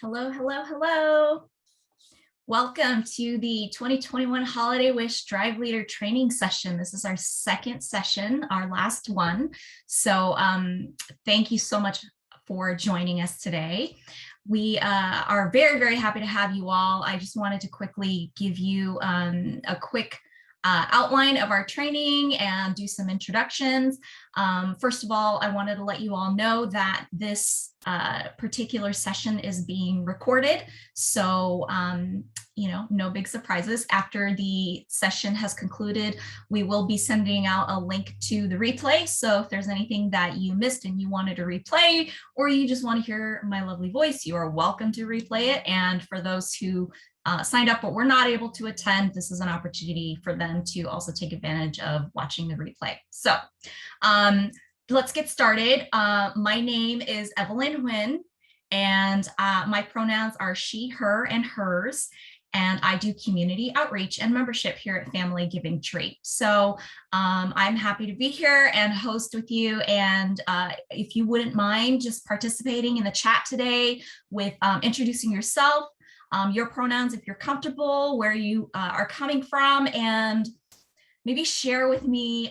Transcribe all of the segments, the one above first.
Hello, hello, hello. Welcome to the 2021 Holiday Wish Drive Leader Training Session. This is our second session, our last one. So thank you so much for joining us today. We are very, very happy to have you all. I just wanted to quickly give you a quick outline of our training and do some introductions. First of all, I wanted to let you all know that this particular session is being recorded. So, no big surprises. After the session has concluded, we will be sending out a link to the replay. So if there's anything that you missed and you wanted to replay, or you just want to hear my lovely voice, you are welcome to replay it. And for those who signed up but were not able to attend, this is an opportunity for them to also take advantage of watching the replay. So let's get started. My name is Evelyn Nguyen, and my pronouns are she, her, and hers. And I do community outreach and membership here at Family Giving Tree. So I'm happy to be here and host with you. And if you wouldn't mind just participating in the chat today with introducing yourself, your pronouns if you're comfortable, where you are coming from, and maybe share with me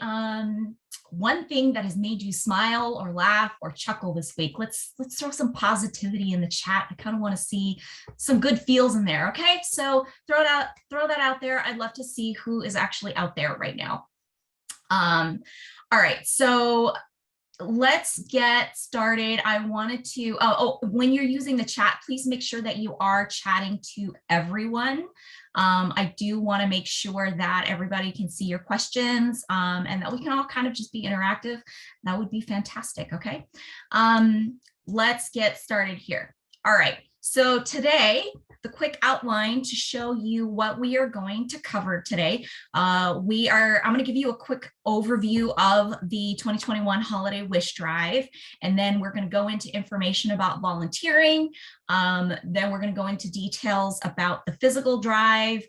one thing that has made you smile or laugh or chuckle this week. Let's throw some positivity in the chat. I kind of want to see some good feels in there. Okay, so throw that out there. I'd love to see who is actually out there right now. All right, so let's get started. I wanted to, when you're using the chat, please make sure that you are chatting to everyone. I do want to make sure that everybody can see your questions and that we can all kind of just be interactive. That would be fantastic. Okay. Let's get started here. All right. So today, the quick outline to show you what we are going to cover today. I'm going to give you a quick overview of the 2021 Holiday Wish Drive, and then we're going to go into information about volunteering. Then we're going to go into details about the physical drive,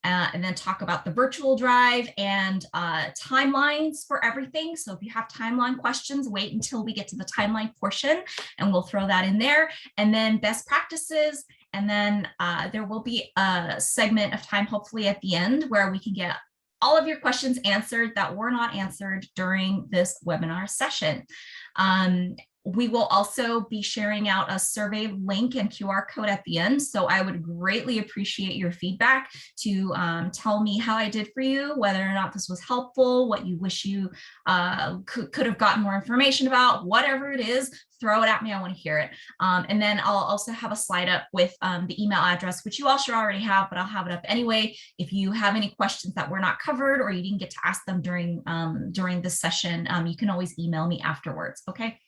and then talk about the virtual drive and timelines for everything. So if you have timeline questions, wait until we get to the timeline portion and we'll throw that in there. And then best practices. And then there will be a segment of time, hopefully at the end, where we can get all of your questions answered that were not answered during this webinar session. We will also be sharing out a survey link and QR code at the end. So I would greatly appreciate your feedback to tell me how I did for you, whether or not this was helpful, what you wish you could have gotten more information about, whatever it is, throw it at me. I want to hear it. And then I'll also have a slide up with the email address, which you all should already have, but I'll have it up anyway. If you have any questions that were not covered or you didn't get to ask them during this session, you can always email me afterwards. Okay.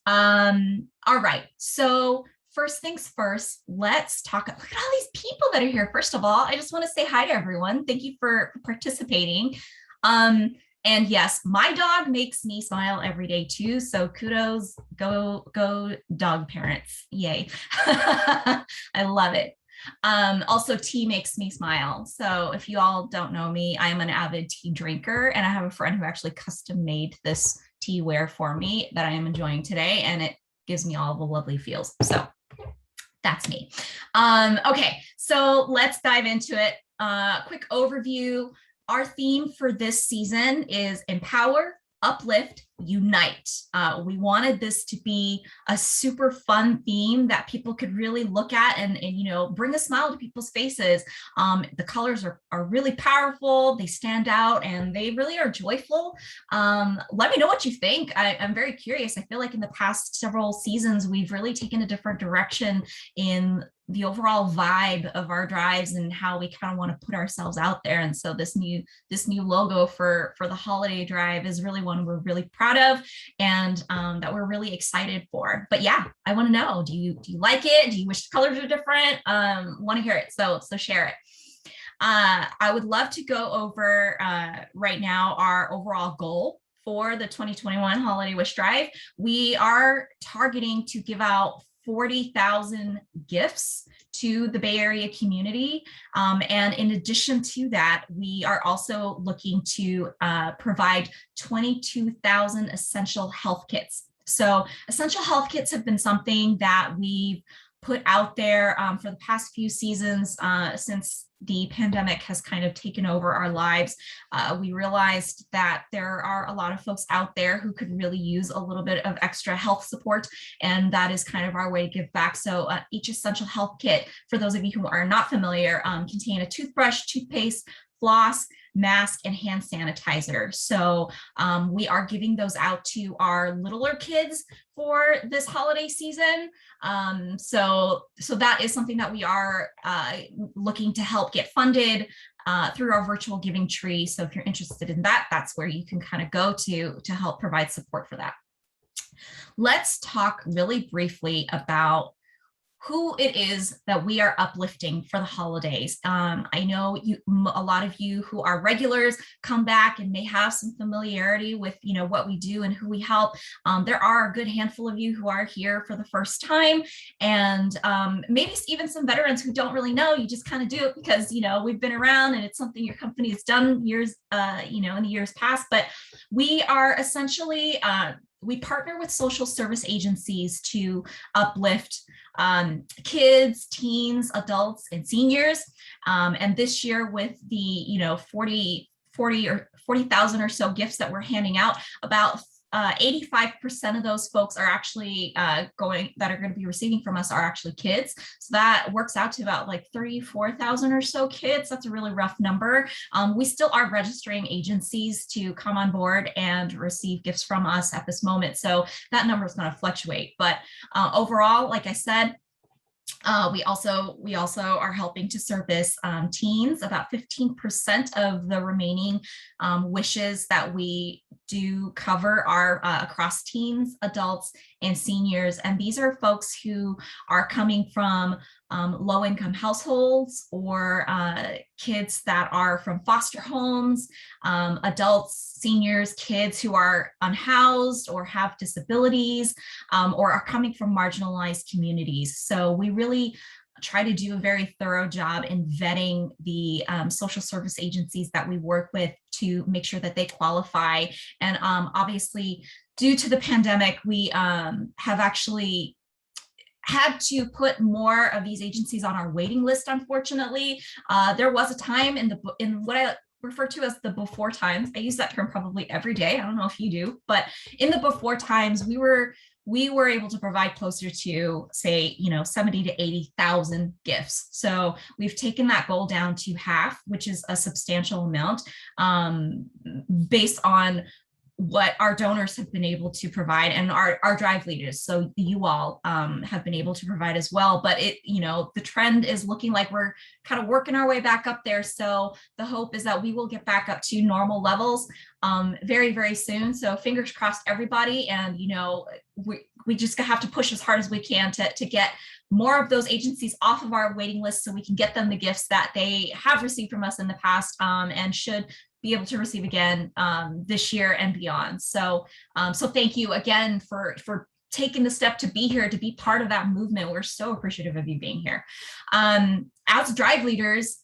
All right, so first things first, let's talk. Look at all these people that are here. First of all, I just want to say hi to everyone. Thank you for participating. And yes, my dog makes me smile every day too. So kudos, go dog parents. Yay. I love it. Also, tea makes me smile. So if you all don't know me, I am an avid tea drinker, and I have a friend who actually custom made this teaware for me that I am enjoying today, and it gives me all the lovely feels. So that's me. Okay, so let's dive into it. Quick overview. Our theme for this season is Empower, Uplift, Unite. We wanted this to be a super fun theme that people could really look at and bring a smile to people's faces. The colors are really powerful, they stand out, and they really are joyful. Let me know what you think. I'm very curious. I feel like in the past several seasons, we've really taken a different direction in the overall vibe of our drives and how we kind of want to put ourselves out there. And so this new logo for the holiday drive is really one we're really proud of and that we're really excited for. But yeah, I want to know, do you like it? Do you wish the colors were different? Want to hear it, so share it. I would love to go over right now our overall goal for the 2021 Holiday Wish Drive. We are targeting to give out 40,000 gifts to the Bay Area community. And in addition to that, we are also looking to provide 22,000 essential health kits. So essential health kits have been something that we've put out there for the past few seasons since the pandemic has kind of taken over our lives. We realized that there are a lot of folks out there who could really use a little bit of extra health support, and that is kind of our way to give back. So each essential health kit, for those of you who are not familiar, contain a toothbrush, toothpaste, floss, mask, and hand sanitizer. So we are giving those out to our littler kids for this holiday season. So that is something that we are looking to help get funded through our virtual giving tree. So if you're interested in that, that's where you can kind of go to help provide support for that. Let's talk really briefly about who it is that we are uplifting for the holidays. I know a lot of you who are regulars come back and may have some familiarity with what we do and who we help. There are a good handful of you who are here for the first time, and maybe even some veterans who don't really know. You just kind of do it because we've been around and it's something your company has done years, in the years past. But we are essentially we partner with social service agencies to uplift kids, teens, adults, and seniors. And this year, with the 40,000 or so gifts that we're handing out, about 85% of those folks are actually that are going to be receiving from us are actually kids. So that works out to about like 34,000 or so kids. That's a really rough number. We still are registering agencies to come on board and receive gifts from us at this moment. So that number is going to fluctuate. But overall, like I said, we also are helping to service teens. About 15% of the remaining wishes that we do cover are across teens, adults, and seniors. And these are folks who are coming from low-income households, or kids that are from foster homes, adults, seniors, kids who are unhoused or have disabilities, or are coming from marginalized communities. So we really try to do a very thorough job in vetting the social service agencies that we work with to make sure that they qualify. And obviously, due to the pandemic, we have actually had to put more of these agencies on our waiting list. Unfortunately, there was a time in what I refer to as the before times. I use that term probably every day. I don't know if you do, but in the before times, we were able to provide closer to, say, 70 to 80,000 gifts. So we've taken that goal down to half, which is a substantial amount, based on what our donors have been able to provide, and our drive leaders. So you all have been able to provide as well. But the trend is looking like we're kind of working our way back up there. So the hope is that we will get back up to normal levels very, very soon. So fingers crossed, everybody. And we just have to push as hard as we can to get more of those agencies off of our waiting list, so we can get them the gifts that they have received from us in the past, and should be able to receive again this year and beyond. So thank you again for taking the step to be here, to be part of that movement. We're so appreciative of you being here. As drive leaders,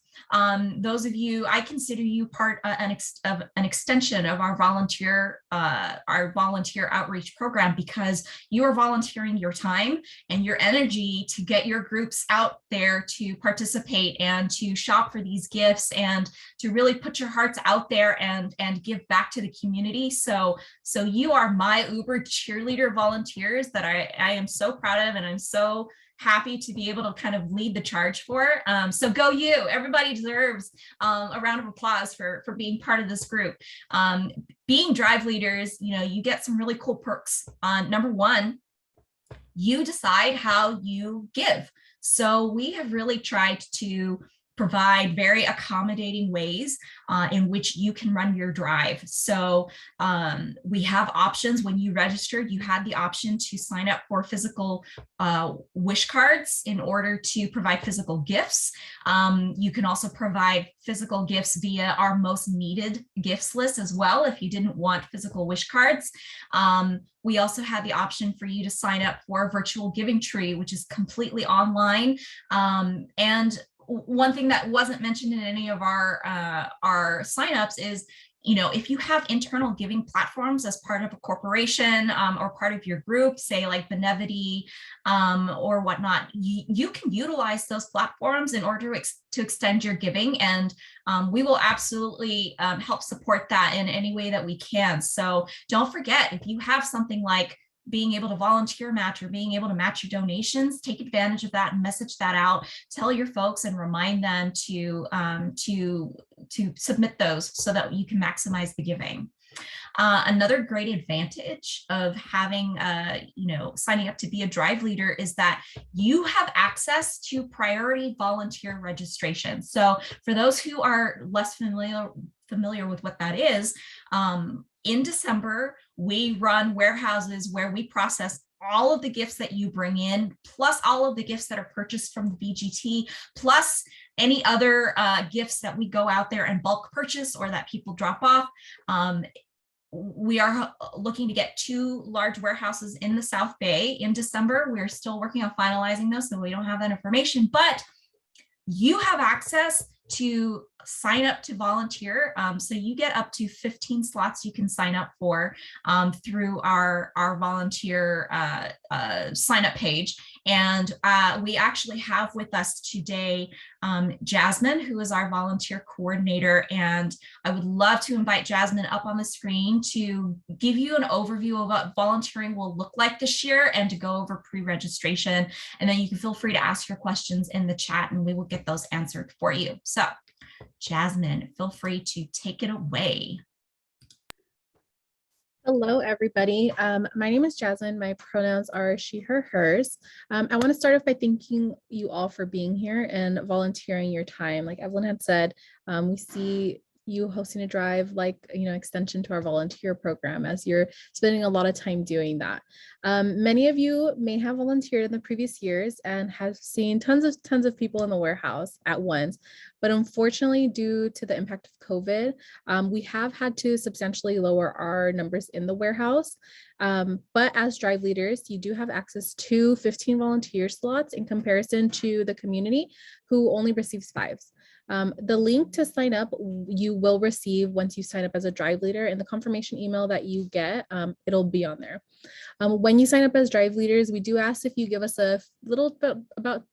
those of you, I consider you part of an extension of our volunteer outreach program, because you are volunteering your time and your energy to get your groups out there to participate and to shop for these gifts, and to really put your hearts out there and give back to the community. So you are my Uber cheerleader volunteers that I am so proud of, and I'm so happy to be able to kind of lead the charge for. So go you. Everybody deserves a round of applause for being part of this group. Being drive leaders, you get some really cool perks. Number one, you decide how you give. So we have really tried to provide very accommodating ways in which you can run your drive. So we have options. When you registered, you had the option to sign up for physical wish cards in order to provide physical gifts. You can also provide physical gifts via our most needed gifts list as well, if you didn't want physical wish cards. We also had the option for you to sign up for a virtual giving tree, which is completely online. And one thing that wasn't mentioned in any of our signups is if you have internal giving platforms as part of a corporation or part of your group, say like Benevity or whatnot, you can utilize those platforms in order to extend your giving. And we will absolutely help support that in any way that we can. So don't forget, if you have something like being able to volunteer match or being able to match your donations, take advantage of that and message that out. Tell your folks and remind them to submit those so that you can maximize the giving. Another great advantage of having, signing up to be a drive leader is that you have access to priority volunteer registration. So for those who are less familiar with what that is, in December, we run warehouses where we process all of the gifts that you bring in, plus all of the gifts that are purchased from the VGT, plus any other gifts that we go out there and bulk purchase or that people drop off. We are looking to get 2 large warehouses in the South Bay in December. We're still working on finalizing those, so we don't have that information, but you have access to sign up to volunteer. So you get up to 15 slots you can sign up for through our volunteer sign up page. And we actually have with us today Jasmine, who is our volunteer coordinator. And I would love to invite Jasmine up on the screen to give you an overview of what volunteering will look like this year and to go over pre-registration. And then you can feel free to ask your questions in the chat and we will get those answered for you. So Jasmine, feel free to take it away. Hello, everybody. My name is Jasmine. My pronouns are she, her, hers. I want to start off by thanking you all for being here and volunteering your time. Like Evelyn had said, we see you hosting a drive like, extension to our volunteer program as you're spending a lot of time doing that. Many of you may have volunteered in the previous years and have seen tons of people in the warehouse at once. But unfortunately, due to the impact of COVID, we have had to substantially lower our numbers in the warehouse. But as drive leaders, you do have access to 15 volunteer slots in comparison to the community who only receives 5. The link to sign up, you will receive once you sign up as a drive leader, and the confirmation email that you get, it'll be on there. When you sign up as drive leaders, we do ask if you give us a little bit about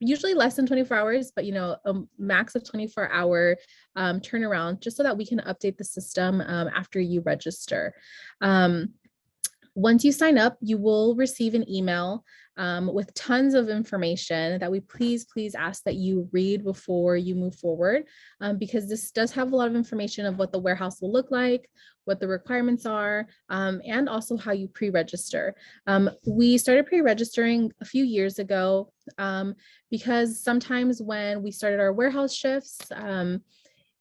usually less than 24 hours, but a max of 24-hour turnaround, just so that we can update the system after you register. Once you sign up, you will receive an email with tons of information that we please ask that you read before you move forward, because this does have a lot of information of what the warehouse will look like, what the requirements are, and also how you pre-register. We started pre-registering a few years ago because sometimes when we started our warehouse shifts,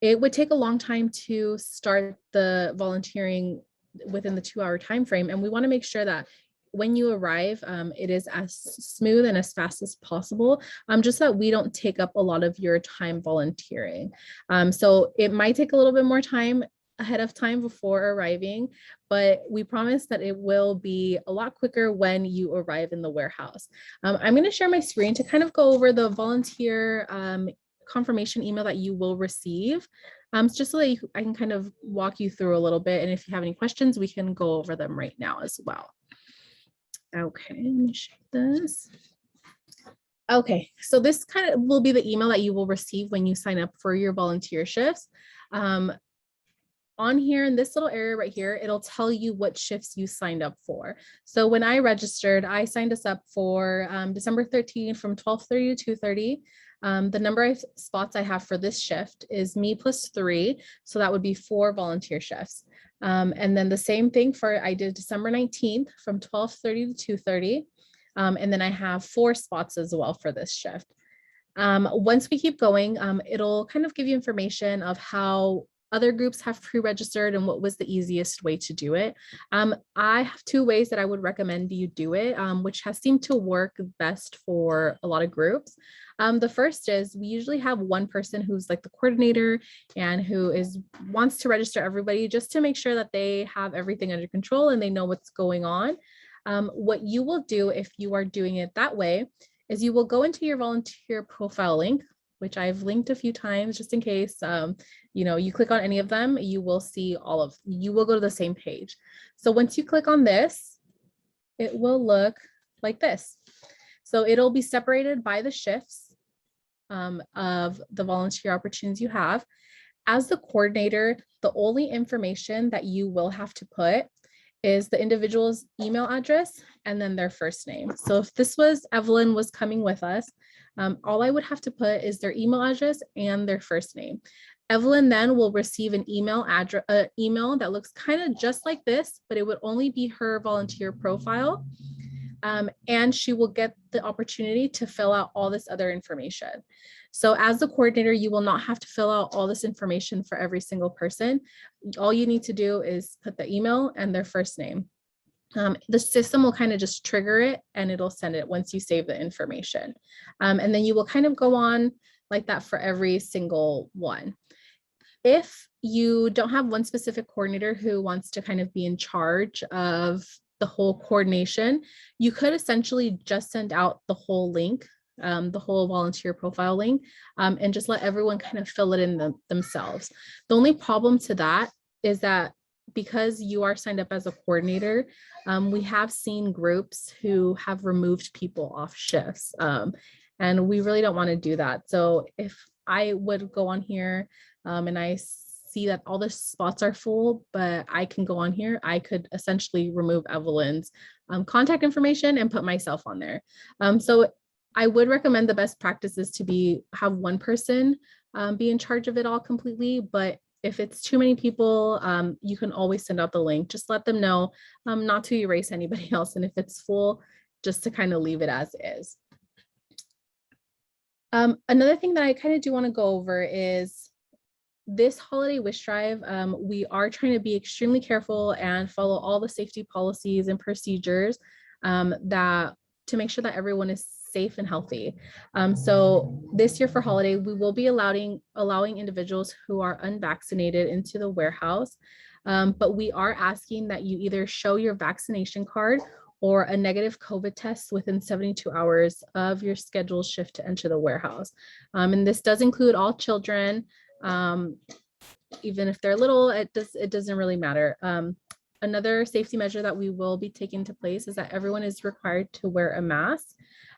it would take a long time to start the volunteering within the 2-hour time frame, and we want to make sure that when you arrive, it is as smooth and as fast as possible, just so that we don't take up a lot of your time volunteering. So it might take a little bit more time ahead of time before arriving, but we promise that it will be a lot quicker when you arrive in the warehouse. I'm going to share my screen to kind of go over the volunteer confirmation email that you will receive, just so that I can kind of walk you through a little bit. And if you have any questions, we can go over them right now as well. Okay, let me share this. Okay, so this kind of will be the email that you will receive when you sign up for your volunteer shifts. On here in this little area right here, it'll tell you what shifts you signed up for. So when I registered, I signed us up for December 13th from 12:30 to 2:30. The number of spots I have for this shift is me plus 3. So that would be 4 volunteer shifts. And then the same thing I did December 19th from 12:30 to 2:30. And then I have 4 spots as well for this shift. Once we keep going, it'll kind of give you information of how other groups have pre-registered and what was the easiest way to do it. I have 2 ways that I would recommend you do it, which has seemed to work best for a lot of groups. The first is we usually have one person who's like the coordinator and who wants to register everybody just to make sure that they have everything under control and they know what's going on. What you will do if you are doing it that way is you will go into your volunteer profile link, which I've linked a few times just in case, you click on any of them, you will see you will go to the same page. So once you click on this, it will look like this. So it'll be separated by the shifts of the volunteer opportunities you have. As the coordinator, the only information that you will have to put is the individual's email address and then their first name. So if this was Evelyn was coming with us, all I would have to put is their email address and their first name. Evelyn then will receive an email that looks kind of just like this, but it would only be her volunteer profile. And she will get the opportunity to fill out all this other information. So as the coordinator, you will not have to fill out all this information for every single person. All you need to do is put the email and their first name. The system will kind of just trigger it and it'll send it once you save the information. And then you will kind of go on like that for every single one. If you don't have one specific coordinator who wants to kind of be in charge of the whole coordination, you could essentially just send out the whole link, the whole volunteer profile link, and just let everyone kind of fill it in themselves. The only problem to that is that because you are signed up as a coordinator, we have seen groups who have removed people off shifts, and we really don't want to do that. So if I would go on here and I see that all the spots are full, but I can go on here, I could essentially remove Evelyn's contact information and put myself on there. So I would recommend the best practices to have one person be in charge of it all completely. But if it's too many people, you can always send out the link. Just let them know not to erase anybody else. And if it's full, just to kind of leave it as is. Another thing that I kind of do want to go over is this holiday wish drive. We are trying to be extremely careful and follow all the safety policies and procedures to make sure that everyone is safe and healthy. So this year for holiday, we will be allowing individuals who are unvaccinated into the warehouse, but we are asking that you either show your vaccination card or a negative COVID test within 72 hours of your scheduled shift to enter the warehouse. And this does include all children, even if they're little, it doesn't really matter. Another safety measure that we will be taking into place is that everyone is required to wear a mask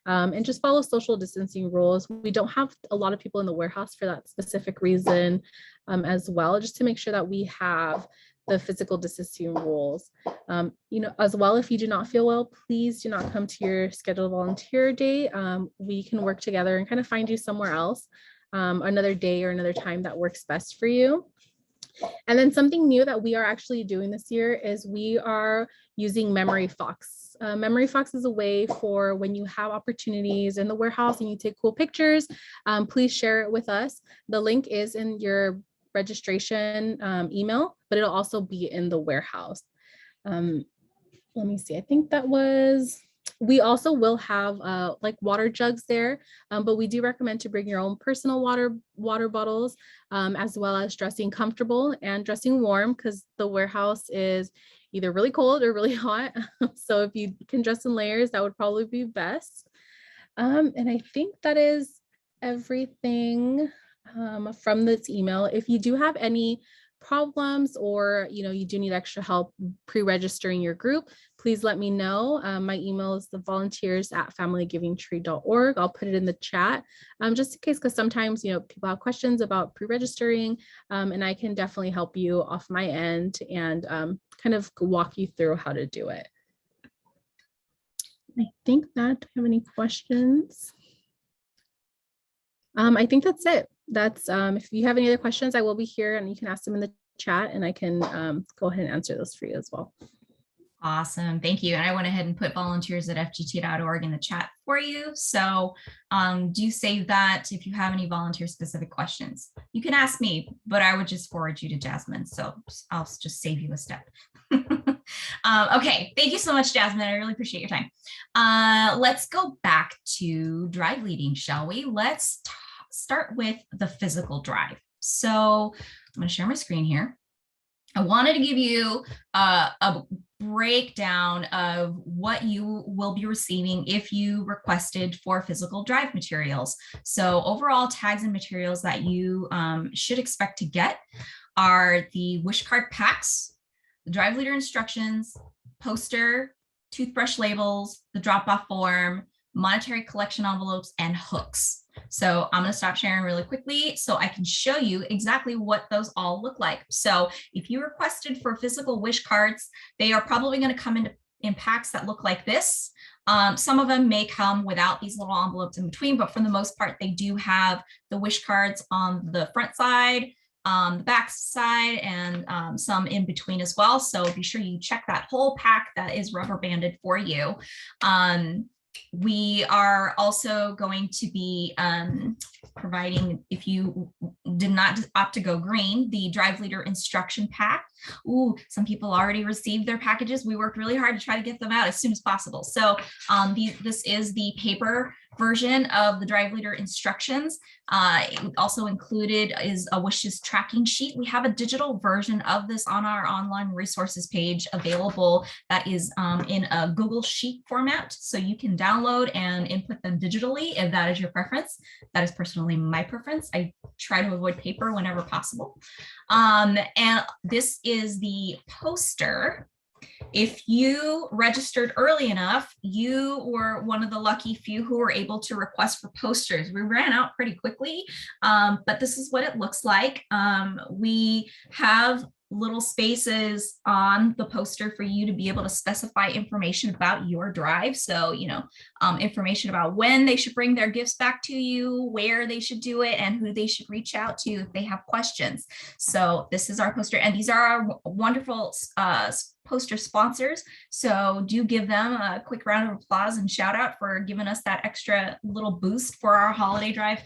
and just follow social distancing rules. We don't have a lot of people in the warehouse for that specific reason as well, just to make sure that we have the physical distancing rules. As well, if you do not feel well, please do not come to your scheduled volunteer day. We can work together and kind of find you somewhere else, another day or another time that works best for you. And then something new that we are actually doing this year is we are using Memory Fox. Memory Fox is a way for when you have opportunities in the warehouse and you take cool pictures, please share it with us. The link is in your registration email, but it'll also be in the warehouse. Let me see, I think that was, we also will have like water jugs there, but we do recommend to bring your own personal water bottles, as well as dressing comfortable and dressing warm, because the warehouse is either really cold or really hot. So if you can dress in layers, that would probably be best. And I think that is everything from this email. If you do have any problems or you do need extra help pre-registering your group, please let me know. My email is thevolunteers@familygivingtree.org. I'll put it in the chat just in case, because sometimes people have questions about pre-registering, and I can definitely help you off my end and kind of walk you through how to do it. I think that, do I have any questions? I think that's it. That's if you have any other questions, I will be here and you can ask them in the chat and I can go ahead and answer those for you as well. Awesome. Thank you. And I went ahead and put volunteers@fgt.org in the chat for you. So do save that if you have any volunteer specific questions. You can ask me, but I would just forward you to Jasmine. So I'll just save you a step. Okay. Thank you so much, Jasmine. I really appreciate your time. Let's go back to drive leading, shall we? Let's start with the physical drive. So I'm going to share my screen here. I wanted to give you a breakdown of what you will be receiving if you requested for physical drive materials. So overall tags and materials that you should expect to get are the wish card packs, the drive leader instructions, poster, toothbrush labels, the drop-off form, monetary collection envelopes, and hooks. So I'm going to stop sharing really quickly so I can show you exactly what those all look like. So if you requested for physical wish cards, they are probably going to come in packs that look like this. Some of them may come without these little envelopes in between, but for the most part, they do have the wish cards on the front side, the back side, and some in between as well. So be sure you check that whole pack that is rubber banded for you. We are also going to be providing, if you did not opt to go green, the drive leader instruction pack. Ooh, some people already received their packages. We worked really hard to try to get them out as soon as possible. So this is the paper version of the drive leader instructions. Also included is a wishes tracking sheet. We have a digital version of this on our online resources page available that is in a Google Sheet format. So you can download and input them digitally if that is your preference. That is personally my preference. I try to avoid paper whenever possible. And this is the poster. If you registered early enough, you were one of the lucky few who were able to request for posters. We ran out pretty quickly, but this is what it looks like. We have little spaces on the poster for you to be able to specify information about your drive. So, information about when they should bring their gifts back to you, where they should do it, and who they should reach out to if they have questions. So this is our poster, and these are our wonderful poster sponsors. So do give them a quick round of applause and shout out for giving us that extra little boost for our holiday drive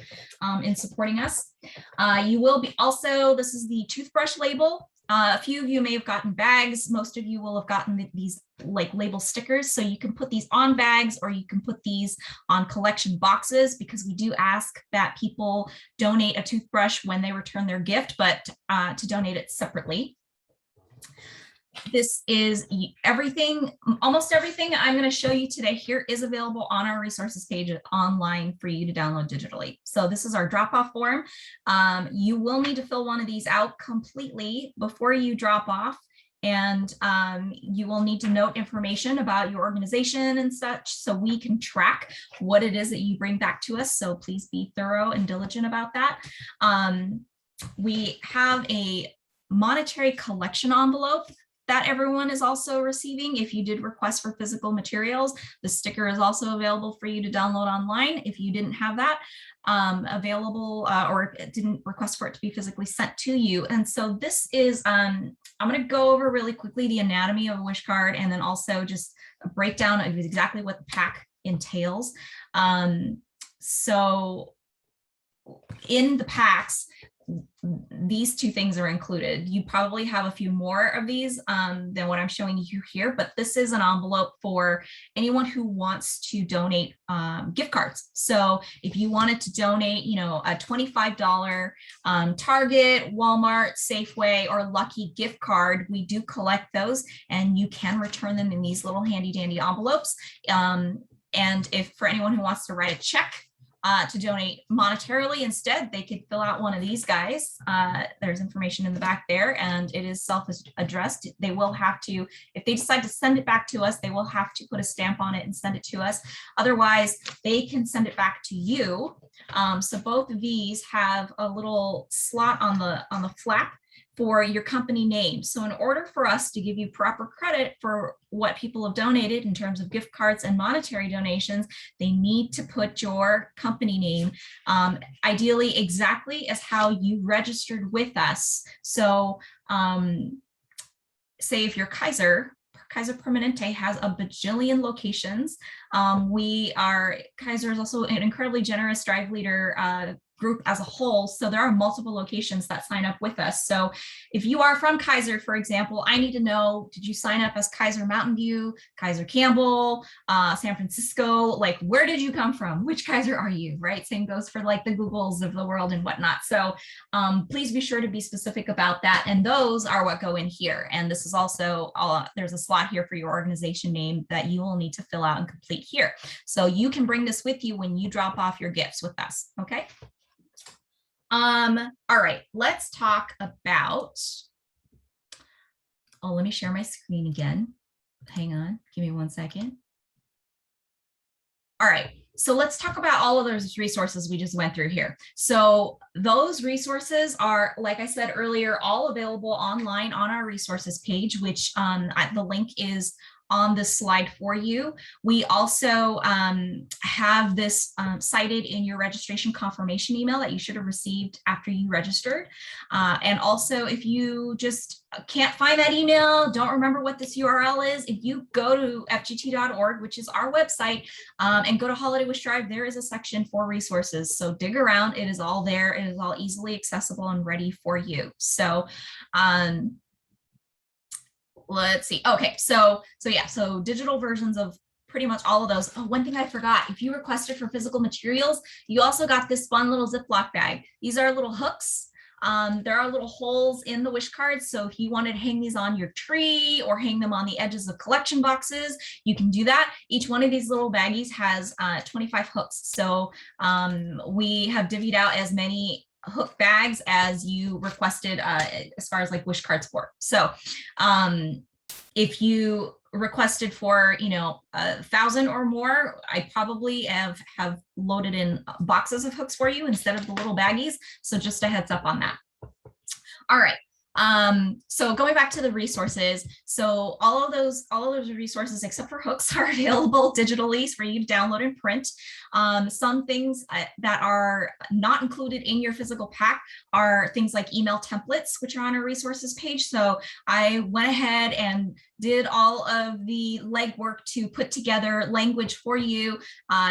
in supporting us. You will be also, this is the Toothbrush Label. A few of you may have gotten bags. Most of you will have gotten these like label stickers. So you can put these on bags or you can put these on collection boxes, because we do ask that people donate a toothbrush when they return their gift, but to donate it separately. This is everything, almost everything I'm going to show you today here is available on our resources page online for you to download digitally. So this is our drop-off form. You will need to fill one of these out completely before you drop off. And you will need to note information about your organization and such so we can track what it is that you bring back to us. So please be thorough and diligent about that. We have a monetary collection envelope that everyone is also receiving. If you did request for physical materials, the sticker is also available for you to download online if you didn't have that available or didn't request for it to be physically sent to you. And so this is, I'm going to go over really quickly the anatomy of a wish card and then also just a breakdown of exactly what the pack entails. So in the packs, these two things are included. You probably have a few more of these than what I'm showing you here, but this is an envelope for anyone who wants to donate gift cards. So if you wanted to donate, a $25 Target, Walmart, Safeway, or Lucky gift card, we do collect those and you can return them in these little handy dandy envelopes. And if for anyone who wants to write a check to donate monetarily instead, they could fill out one of these guys. There's information in the back there and it is self-addressed. They will have to, if they decide to send it back to us, they will have to put a stamp on it and send it to us. Otherwise, they can send it back to you. So both of these have a little slot on the flap for your company name. So in order for us to give you proper credit for what people have donated in terms of gift cards and monetary donations, they need to put your company name, ideally exactly as how you registered with us. So say if you're Kaiser Permanente has a bajillion locations. Kaiser is also an incredibly generous drive leader group as a whole. So there are multiple locations that sign up with us. So if you are from Kaiser, for example, I need to know, did you sign up as Kaiser Mountain View, Kaiser Campbell, San Francisco? Like, where did you come from? Which Kaiser are you, right? Same goes for like the Googles of the world and whatnot. So please be sure to be specific about that. And those are what go in here. And this is also, there's a slot here for your organization name that you will need to fill out and complete here. So you can bring this with you when you drop off your gifts with us, okay? All right, let's talk about, let me share my screen again. Hang on, give me 1 second. All right, so let's talk about all of those resources we just went through here. So those resources are, like I said earlier, all available online on our resources page, which the link is on this slide for you. We also have this cited in your registration confirmation email that you should have received after you registered. And also, if you just can't find that email, don't remember what this URL is, if you go to fgt.org, which is our website, and go to Holiday Wish Drive, there is a section for resources. So dig around, it is all there. It is all easily accessible and ready for you. So let's see. Okay, so yeah, so digital versions of pretty much all of those. Oh, one thing I forgot, if you requested for physical materials, you also got this fun little Ziploc bag. These are little hooks. There are little holes in the wish cards. So if you wanted to hang these on your tree or hang them on the edges of collection boxes, you can do that. Each one of these little baggies has 25 hooks. So we have divvied out as many hook bags as you requested as far as like wish cards for. So if you requested for 1,000 or more, I probably have loaded in boxes of hooks for you instead of the little baggies. So just a heads up on that. All right. So going back to the resources, so all of those resources except for hooks are available digitally for you to download and print. Some things that are not included in your physical pack are things like email templates, which are on our resources page. So I went ahead and did all of the legwork to put together language for you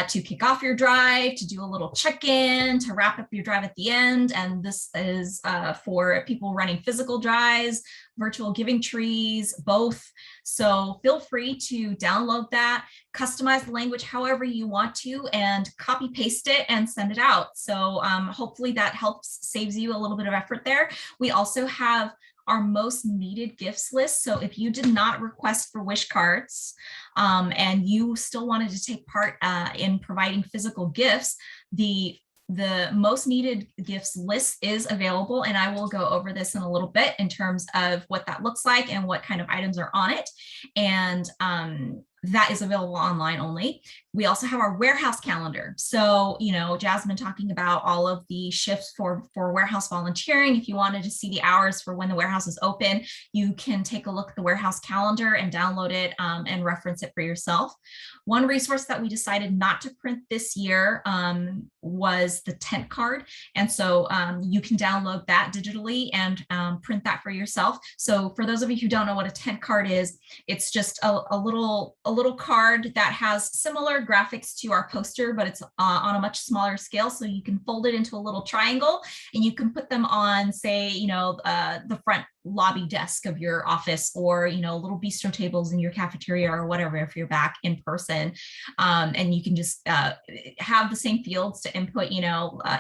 to kick off your drive, to do a little check-in, to wrap up your drive at the end. And this is for people running physical drives, virtual giving trees, both. So feel free to download that, customize the language however you want to, and copy paste it and send it out. So hopefully that helps, saves you a little bit of effort there. We also have our most needed gifts list. So if you did not request for wish cards and you still wanted to take part in providing physical gifts, the most needed gifts list is available, and I will go over this in a little bit in terms of what that looks like and what kind of items are on it. And that is available online only. We also have our warehouse calendar. So, Jasmine talking about all of the shifts for warehouse volunteering. If you wanted to see the hours for when the warehouse is open, you can take a look at the warehouse calendar and download it and reference it for yourself. One resource that we decided not to print this year was the tent card. And so you can download that digitally and print that for yourself. So for those of you who don't know what a tent card is, it's just a little card that has similar graphics to our poster, but it's on a much smaller scale. So you can fold it into a little triangle and you can put them on, say, the front lobby desk of your office, or little bistro tables in your cafeteria or whatever if you're back in person, and you can just have the same fields to input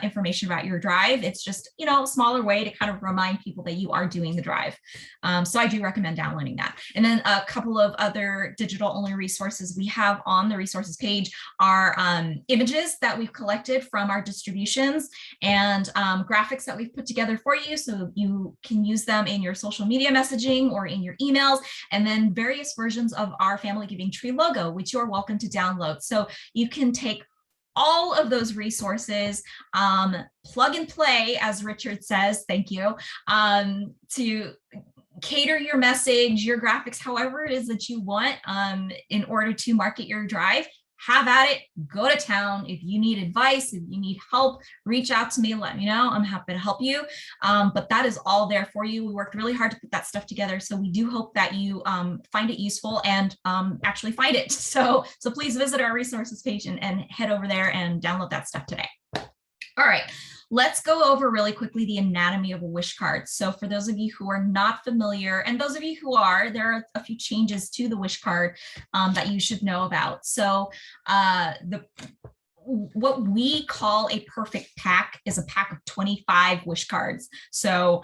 information about your drive. It's just a smaller way to kind of remind people that you are doing the drive. So I do recommend downloading that. And then a couple of other digital only resources we have on the resources page are images that we've collected from our distributions and graphics that we've put together for you, so you can use them in your social media messaging or in your emails, and then various versions of our Family Giving Tree logo, which you're welcome to download. So you can take all of those resources, plug and play, as Richard says, thank you, to cater your message, your graphics, however it is that you want in order to market your drive. Have at it, go to town. If you need advice, if you need help, reach out to me, let me know. I'm happy to help you. But that is all there for you. We worked really hard to put that stuff together. So we do hope that you find it useful and actually find it. So please visit our resources page and head over there and download that stuff today. All right. let's go over really quickly the anatomy of a wish card. So for those of you who are not familiar, and those of you who are, there are a few changes to the wish card that you should know about. So what we call a perfect pack is a pack of 25 wish cards. So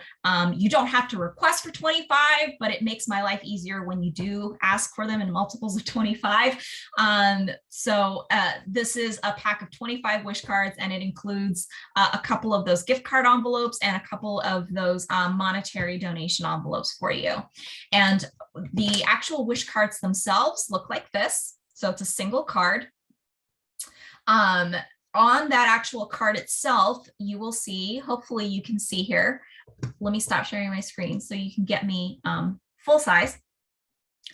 you don't have to request for 25, but it makes my life easier when you do ask for them in multiples of 25. This is a pack of 25 wish cards, and it includes a couple of those gift card envelopes and a couple of those monetary donation envelopes for you. And the actual wish cards themselves look like this. So it's a single card. On that actual card itself, you will see, hopefully you can see here. Let me stop sharing my screen so you can get me full size.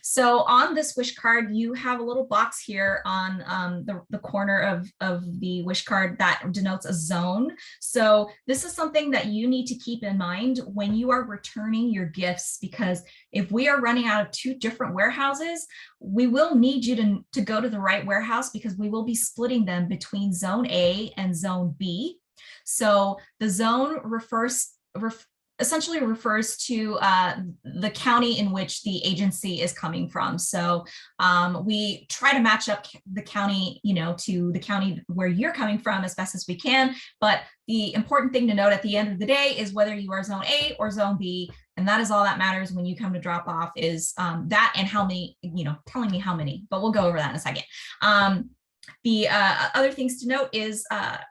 So on this wish card, you have a little box here on the corner of the wish card that denotes a zone. So this is something that you need to keep in mind when you are returning your gifts, because if we are running out of 2 different warehouses, we will need you to go to the right warehouse, because we will be splitting them between zone A and zone B. So the zone essentially refers to the county in which the agency is coming from. So we try to match up the county, to the county where you're coming from as best as we can. But the important thing to note at the end of the day is whether you are zone A or zone B. And that is all that matters when you come to drop off, is that and how many, telling me how many, but we'll go over that in a second. The other things to note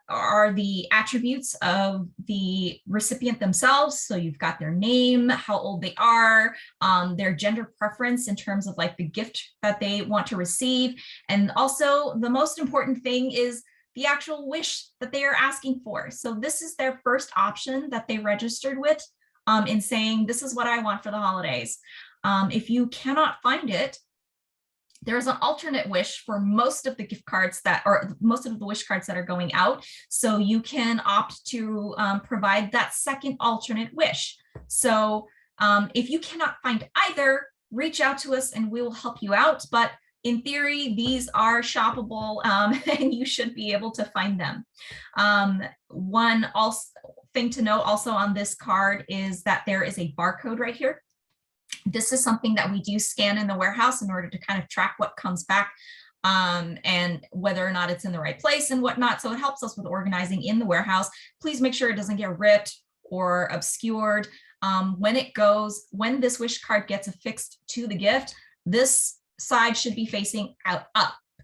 are the attributes of the recipient themselves. So you've got their name, how old they are, their gender preference in terms of like the gift that they want to receive. And also the most important thing is the actual wish that they are asking for. So this is their first option that they registered with in saying, this is what I want for the holidays. If you cannot find it, there's an alternate wish for most of the gift cards most of the wish cards that are going out. So you can opt to provide that second alternate wish. So if you cannot find either, reach out to us and we will help you out. But in theory, these are shoppable and you should be able to find them. One thing to note also on this card is that there is a barcode right here. This is something that we do scan in the warehouse in order to kind of track what comes back and whether or not it's in the right place and whatnot. So it helps us with organizing in the warehouse. Please make sure it doesn't get ripped or obscured. When this wish card gets affixed to the gift, this side should be facing up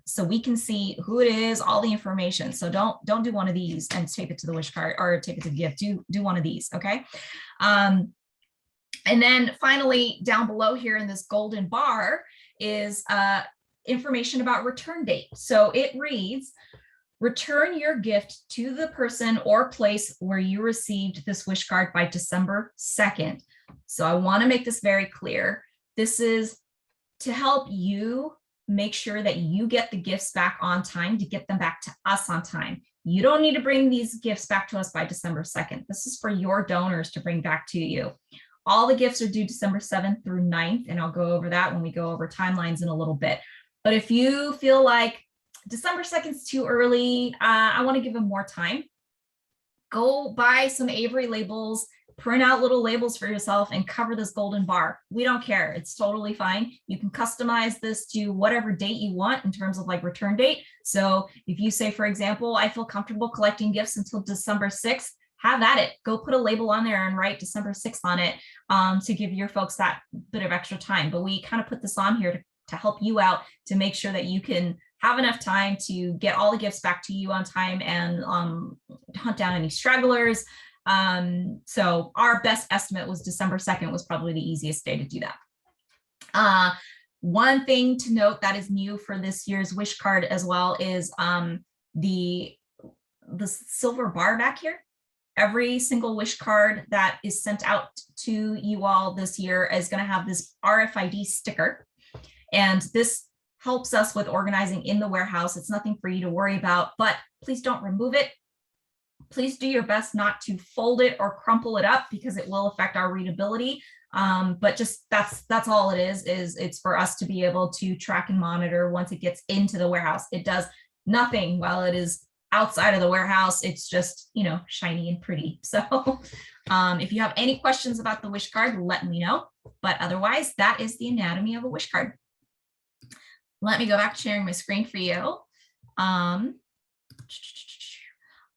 so we can see who it is, all the information. So don't do one of these and tape it to the wish card or tape it to the gift. Do one of these, okay? And then finally, down below here in this golden bar is information about return date. So it reads, return your gift to the person or place where you received this wish card by December 2nd. So I want to make this very clear. This is to help you make sure that you get the gifts back on time, to get them back to us on time. You don't need to bring these gifts back to us by December 2nd. This is for your donors to bring back to you. All the gifts are due December 7th through 9th, and I'll go over that when we go over timelines in a little bit. But if you feel like December 2nd is too early, I want to give them more time, go buy some Avery labels, print out little labels for yourself and cover this golden bar. We don't care. It's totally fine. You can customize this to whatever date you want in terms of like return date. So if you say, for example, I feel comfortable collecting gifts until December 6th, have at it. Go put a label on there and write December 6th on it to give your folks that bit of extra time. But we kind of put this on here to help you out, to make sure that you can have enough time to get all the gifts back to you on time and hunt down any stragglers. So our best estimate was December 2nd was probably the easiest day to do that. One thing to note that is new for this year's wish card as well is the silver bar back here. Every single wish card that is sent out to you all this year is going to have this RFID sticker. And this helps us with organizing in the warehouse. It's nothing for you to worry about, but please don't remove it. Please do your best not to fold it or crumple it up because it will affect our readability. But just that's all it is it's for us to be able to track and monitor once it gets into the warehouse. It does nothing while it is outside of the warehouse, it's just, you know, shiny and pretty. So if you have any questions about the wish card, let me know. But otherwise, that is the anatomy of a wish card. Let me go back to sharing my screen for you.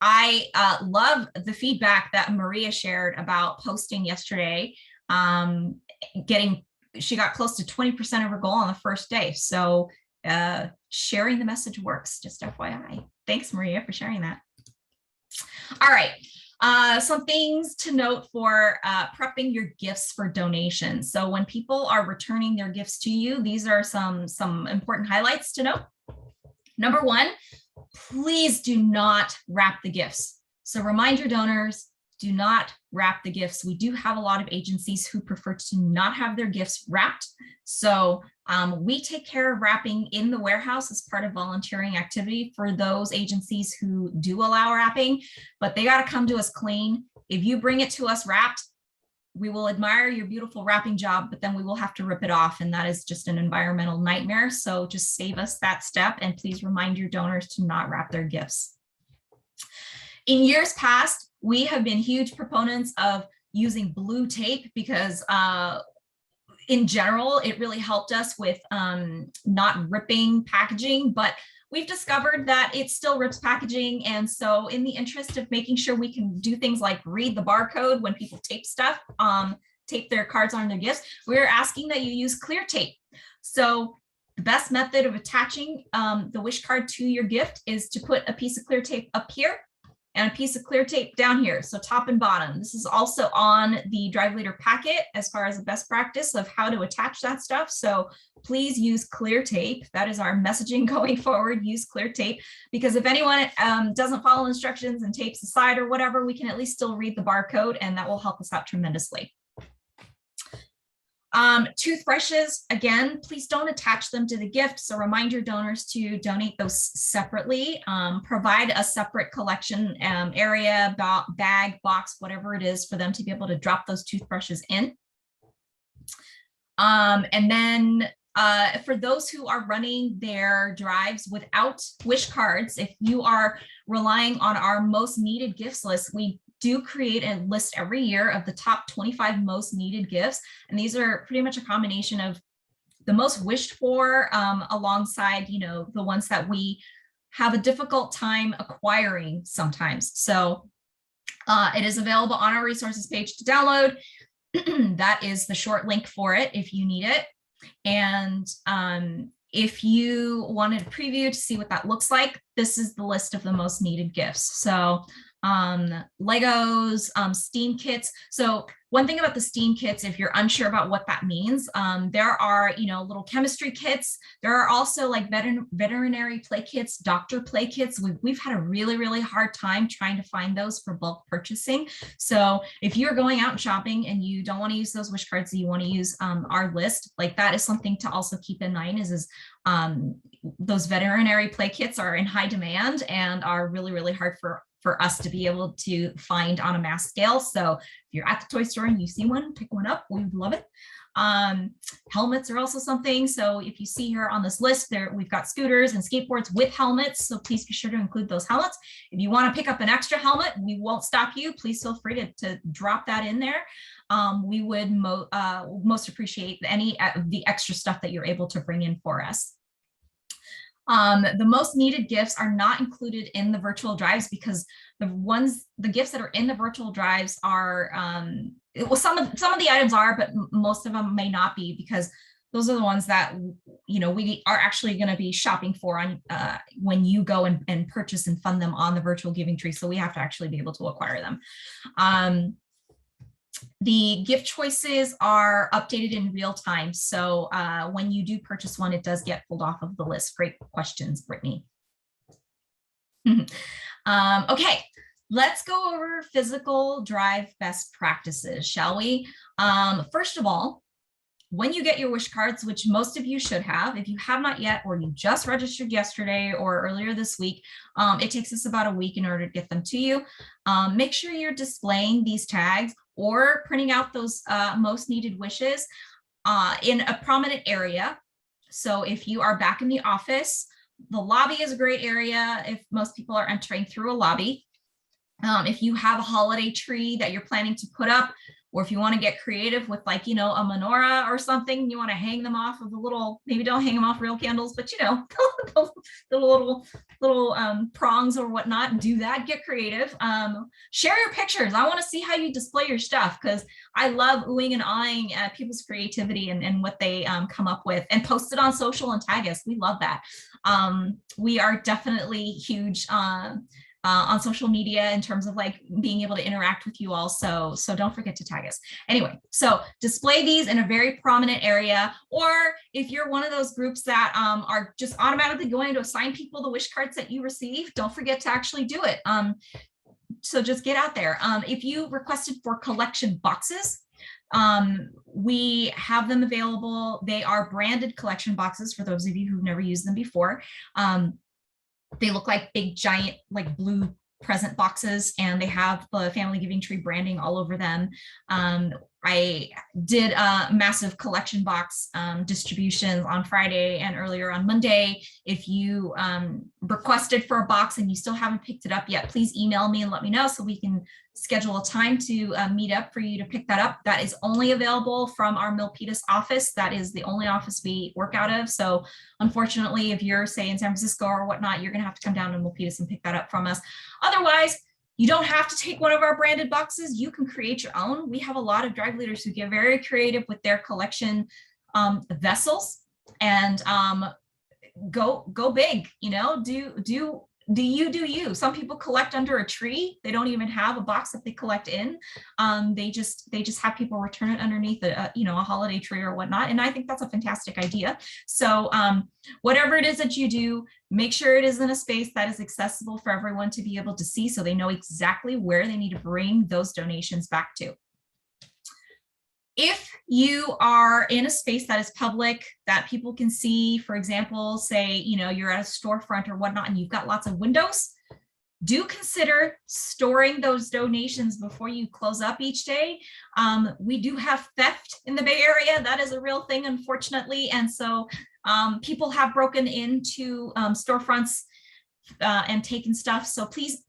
I love the feedback that Maria shared about posting yesterday. She got close to 20% of her goal on the first day. So sharing the message works, just FYI. Thanks, Maria, for sharing that. All right. Some things to note for prepping your gifts for donation. So when people are returning their gifts to you, these are some important highlights to note. Number one, please do not wrap the gifts. So remind your donors, do not wrap the gifts. We do have a lot of agencies who prefer to not have their gifts wrapped. So we take care of wrapping in the warehouse as part of volunteering activity for those agencies who do allow wrapping, but they got to come to us clean. If you bring it to us wrapped, we will admire your beautiful wrapping job, but then we will have to rip it off, and that is just an environmental nightmare. So just save us that step, and please remind your donors to not wrap their gifts. In years past, we have been huge proponents of using blue tape because in general, it really helped us with not ripping packaging, but we've discovered that it still rips packaging. And so in the interest of making sure we can do things like read the barcode when people tape stuff, tape their cards on their gifts, we're asking that you use clear tape. So the best method of attaching the wish card to your gift is to put a piece of clear tape up here and a piece of clear tape down here, so top and bottom. This is also on the Drive Leader packet as far as a best practice of how to attach that stuff. So please use clear tape. That is our messaging going forward. Use clear tape, because if anyone doesn't follow instructions and tapes aside or whatever, we can at least still read the barcode, and that will help us out tremendously. Toothbrushes, again, please don't attach them to the gift. So remind your donors to donate those separately. Provide a separate collection area, bag, box, whatever it is, for them to be able to drop those toothbrushes in. And then for those who are running their drives without wish cards, if you are relying on our most needed gifts list, we do create a list every year of the top 25 most needed gifts. And these are pretty much a combination of the most wished for alongside, you know, the ones that we have a difficult time acquiring sometimes. So it is available on our resources page to download. That is the short link for it if you need it. And if you wanted a preview to see what that looks like, this is the list of the most needed gifts. So Legos, STEAM kits. So one thing about the STEAM kits, if you're unsure about what that means, there are, you know, little chemistry kits. There are also like veterinary play kits, doctor play kits. We've had a really, really hard time trying to find those for bulk purchasing. So if you're going out and shopping and you don't want to use those wish cards, you want to use our list, like that is something to also keep in mind is those veterinary play kits are in high demand and are really, really hard for us to be able to find on a mass scale. So if you're at the toy store and you see one, pick one up. We would love it. Helmets are also something. So if you see here on this list, we've got scooters and skateboards with helmets. So please be sure to include those helmets. If you want to pick up an extra helmet, we won't stop you. Please feel free to drop that in there. We would most appreciate any of the extra stuff that you're able to bring in for us. The most needed gifts are not included in the virtual drives because the gifts that are in the virtual drives are, well, some of the items are, but most of them may not be, because those are the ones that, you know, we are actually going to be shopping for on when you go and purchase and fund them on the virtual giving tree. So we have to actually be able to acquire them. The gift choices are updated in real time. So when you do purchase one, it does get pulled off of the list. Great questions, Brittany. Okay, let's go over physical drive best practices, shall we? First of all, when you get your wish cards, which most of you should have, if you have not yet, or you just registered yesterday or earlier this week, it takes us about a week in order to get them to you. Make sure you're displaying these tags or printing out those most needed wishes in a prominent area. So if you are back in the office, The lobby is a great area if most people are entering through a lobby. If you have a holiday tree that you're planning to put up, or if you want to get creative with like, a menorah or something, you want to hang them off of the little, maybe don't hang them off real candles, but the little prongs or whatnot, do that, get creative. Share your pictures. I want to see how you display your stuff, because I love oohing and ahhing at people's creativity and what they come up with, and post it on social and tag us. We love that. We are definitely huge on social media in terms of like being able to interact with you all. So don't forget to tag us. Anyway, so display these in a very prominent area, or if you're one of those groups that are just automatically going to assign people the wish cards that you receive, don't forget to actually do it. So just get out there. If you requested for collection boxes, we have them available. They are branded collection boxes for those of you who've never used them before. They look like big, giant, like blue present boxes, and they have the Family Giving Tree branding all over them. I did a massive collection box distribution on Friday and earlier on Monday. If you requested for a box and you still haven't picked it up yet, please email me and let me know so we can schedule a time to meet up for you to pick that up. That is only available from our Milpitas office. That is the only office we work out of. So unfortunately, if you're, say, in San Francisco or whatnot, you're going to have to come down to Milpitas and pick that up from us. Otherwise, you don't have to take one of our branded boxes. You can create your own. We have a lot of drive leaders who get very creative with their collection vessels, and go big. Do you. Some people collect under a tree. They don't even have a box that they collect in. They just have people return it underneath a holiday tree or whatnot. And I think that's a fantastic idea. So whatever it is that you do, make sure it is in a space that is accessible for everyone to be able to see, so they know exactly where they need to bring those donations back to. If you are in a space that is public, that people can see, for example, say, you're at a storefront or whatnot, and you've got lots of windows, do consider storing those donations before you close up each day. We do have theft in the Bay Area. That is a real thing, unfortunately. And so people have broken into storefronts and taken stuff. So please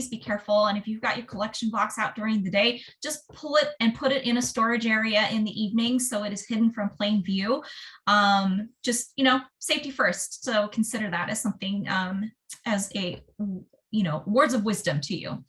be careful. And if you've got your collection box out during the day, just pull it and put it in a storage area in the evening so it is hidden from plain view. Just, safety first. So consider that as something as a, words of wisdom to you.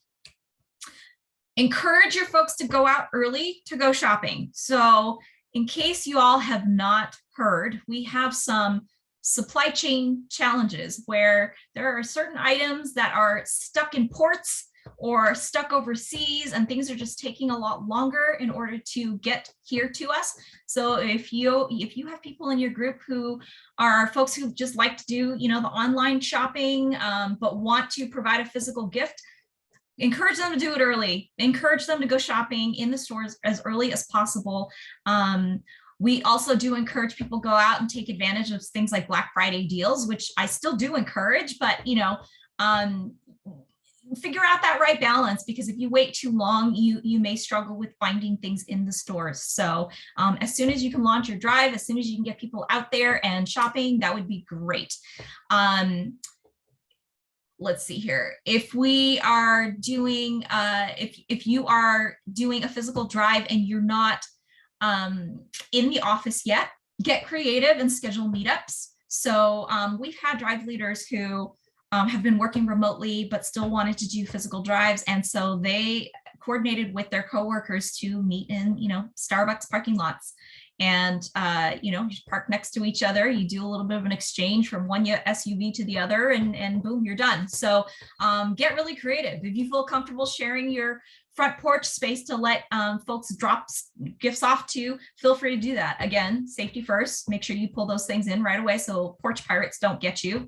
Encourage your folks to go out early to go shopping. So in case you all have not heard, we have some supply chain challenges where there are certain items that are stuck in ports or stuck overseas, and things are just taking a lot longer in order to get here to us. So if you have people in your group who are folks who just like to do, the online shopping, but want to provide a physical gift, encourage them to do it early. Encourage them to go shopping in the stores as early as possible. We also do encourage people go out and take advantage of things like Black Friday deals, which I still do encourage, but figure out that right balance, because if you wait too long, you may struggle with finding things in the stores. So as soon as you can launch your drive, as soon as you can get people out there and shopping, that would be great. Let's see here. If we are doing, if you are doing a physical drive and you're not in the office yet, get creative and schedule meetups. So we've had drive leaders who have been working remotely but still wanted to do physical drives, and so they coordinated with their coworkers to meet in Starbucks parking lots, and you park next to each other, you do a little bit of an exchange from one SUV to the other, and boom, you're done. So get really creative. If you feel comfortable sharing your front porch space to let folks drop gifts off to, feel free to do that. Again, safety first. Make sure you pull those things in right away so porch pirates don't get you.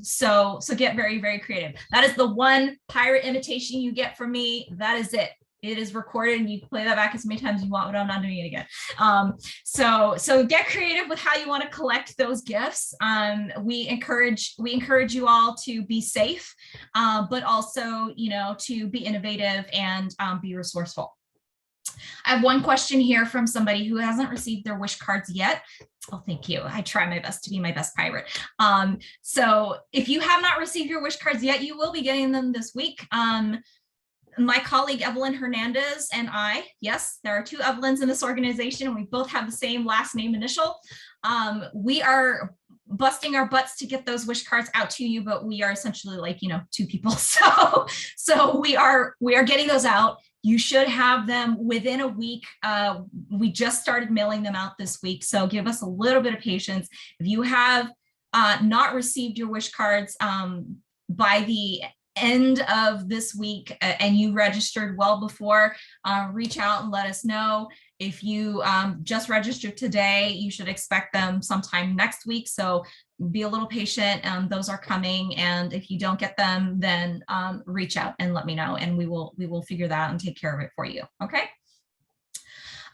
So get very, very creative. That is the one pirate imitation you get from me. That is it. It is recorded, and you can play that back as many times as you want, but I'm not doing it again. So get creative with how you want to collect those gifts. We encourage you all to be safe, but also, to be innovative and be resourceful. I have one question here from somebody who hasn't received their wish cards yet. Oh, thank you. I try my best to be my best pirate. So if you have not received your wish cards yet, you will be getting them this week. My colleague Evelyn Hernandez and I, yes, there are two Evelyns in this organization, and we both have the same last name initial. We are busting our butts to get those wish cards out to you, but we are essentially like, you know, two people. So we are getting those out. You should have them within a week. We just started mailing them out this week, so give us a little bit of patience. If you have not received your wish cards by the end of this week and you registered well before, reach out and let us know. If you just registered today, you should expect them sometime next week. So be a little patient. Those are coming. And if you don't get them, then reach out and let me know, and we will figure that out and take care of it for you. Okay.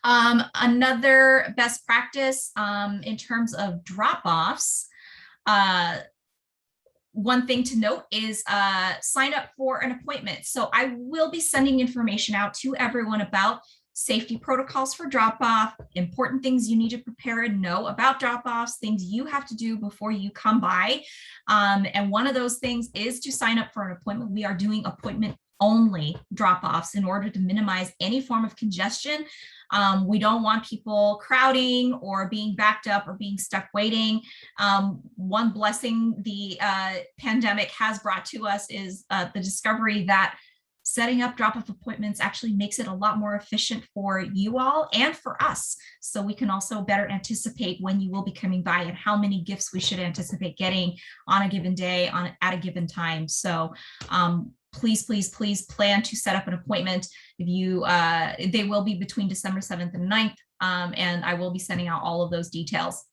Another best practice in terms of drop-offs, one thing to note is sign up for an appointment. So I will be sending information out to everyone about safety protocols for drop-off, important things you need to prepare and know about drop-offs, things you have to do before you come by. And one of those things is to sign up for an appointment. We are doing appointment only drop-offs in order to minimize any form of congestion. We don't want people crowding or being backed up or being stuck waiting. One blessing the pandemic has brought to us is the discovery that setting up drop-off appointments actually makes it a lot more efficient for you all and for us. So we can also better anticipate when you will be coming by and how many gifts we should anticipate getting on a given day at a given time. So please, please, please plan to set up an appointment. If you, they will be between December 7th and 9th, and I will be sending out all of those details.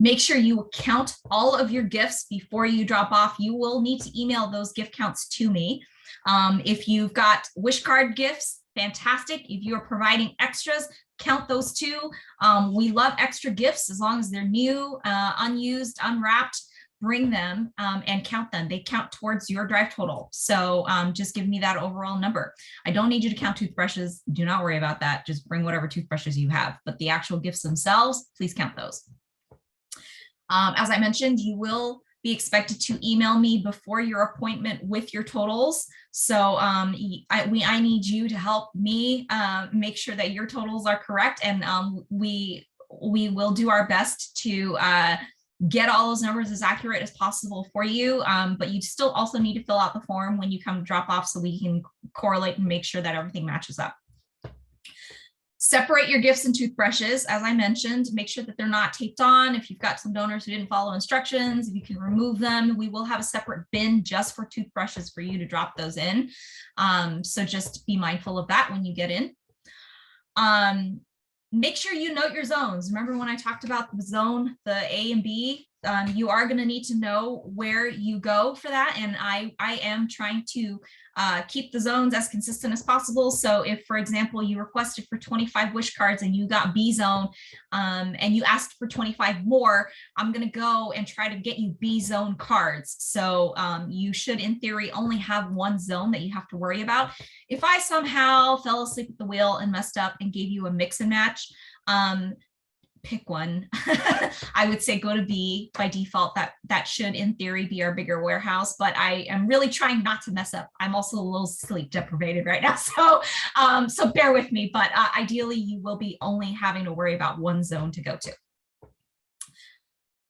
Make sure you count all of your gifts before you drop off. You will need to email those gift counts to me. If you've got wish card gifts, fantastic. If you are providing extras, count those too. We love extra gifts as long as they're new, unused, unwrapped. Bring them and count them. They count towards your drive total. So just give me that overall number. I don't need you to count toothbrushes. Do not worry about that. Just bring whatever toothbrushes you have. But the actual gifts themselves, please count those. As I mentioned, you will be expected to email me before your appointment with your totals. So I need you to help me make sure that your totals are correct. And we will do our best to get all those numbers as accurate as possible for you. But you still also need to fill out the form when you come to drop off so we can correlate and make sure that everything matches up. Separate your gifts and toothbrushes. As I mentioned, make sure that they're not taped on. If you've got some donors who didn't follow instructions, if you can remove them, we will have a separate bin just for toothbrushes for you to drop those in. So just be mindful of that when you get in. Make sure you note your zones. Remember when I talked about the zone, the A and B, you are going to need to know where you go for that. And I am trying to keep the zones as consistent as possible. So if, for example, you requested for 25 wish cards and you got B zone and you asked for 25 more, I'm going to go and try to get you B zone cards. So you should, in theory, only have one zone that you have to worry about. If I somehow fell asleep at the wheel and messed up and gave you a mix and match, pick one. I would say go to B by default. That should, in theory, be our bigger warehouse, but I am really trying not to mess up. I'm also a little sleep deprived right now, so bear with me. But ideally, you will be only having to worry about one zone to go to.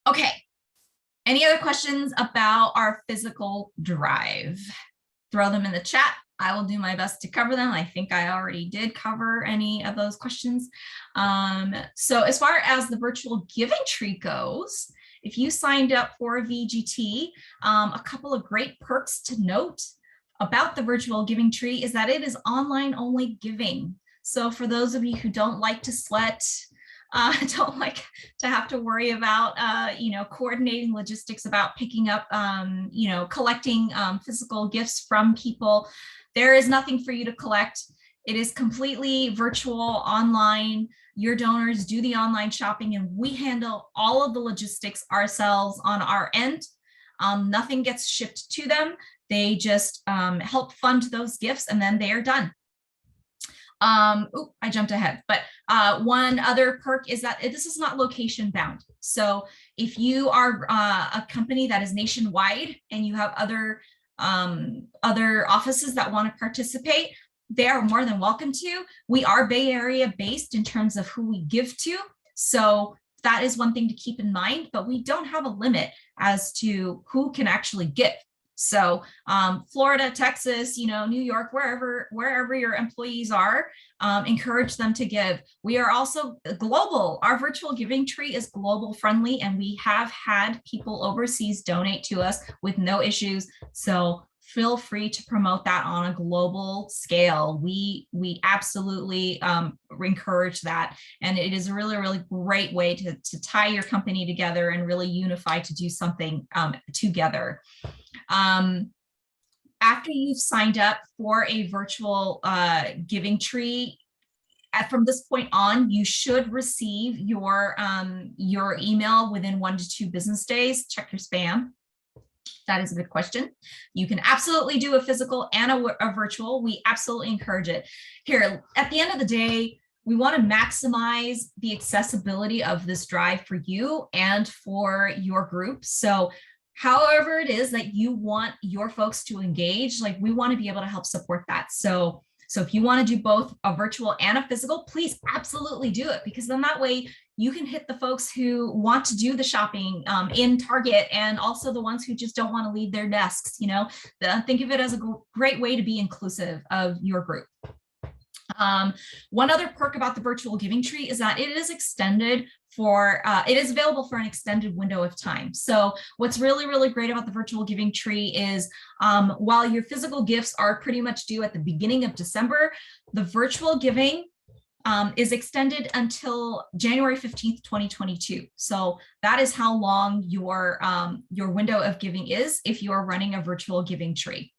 Okay. Any other questions about our physical drive? Throw them in the chat. I will do my best to cover them. I think I already did cover any of those questions. So as far as the virtual giving tree goes, if you signed up for a VGT, a couple of great perks to note about the virtual giving tree is that it is online only giving. So for those of you who don't like to sweat, don't like to have to worry about, coordinating logistics about picking up, collecting physical gifts from people, there is nothing for you to collect. It is completely virtual, online. Your donors do the online shopping and we handle all of the logistics ourselves on our end. Nothing gets shipped to them. They just help fund those gifts and then they are done. I jumped ahead, but one other perk is that this is not location bound. So if you are a company that is nationwide and you have other offices that want to participate, they are more than welcome to. We are Bay Area based in terms of who we give to. So that is one thing to keep in mind, but we don't have a limit as to who can actually give. So Florida, Texas, New York, wherever your employees are, encourage them to give. We are also global. Our virtual giving tree is global friendly, and we have had people overseas donate to us with no issues. So feel free to promote that on a global scale. We absolutely encourage that. And it is a really, really great way to tie your company together and really unify to do something together. After you've signed up for a virtual giving tree, from this point on, you should receive your email within 1 to 2 business days. Check your spam. That is a good question. You can absolutely do a physical and a virtual. We absolutely encourage it. Here, at the end of the day, we want to maximize the accessibility of this drive for you and for your group. So however it is that you want your folks to engage, like, we want to be able to help support that. So if you want to do both a virtual and a physical, please absolutely do it, because then that way you can hit the folks who want to do the shopping in Target, and also the ones who just don't want to leave their desks. Think of it as a great way to be inclusive of your group. One other perk about the virtual giving tree is that it is extended for, it is available for an extended window of time. So what's really, really great about the virtual giving tree is while your physical gifts are pretty much due at the beginning of December, the virtual giving is extended until January 15th, 2022. So that is how long your window of giving is if you are running a virtual giving tree.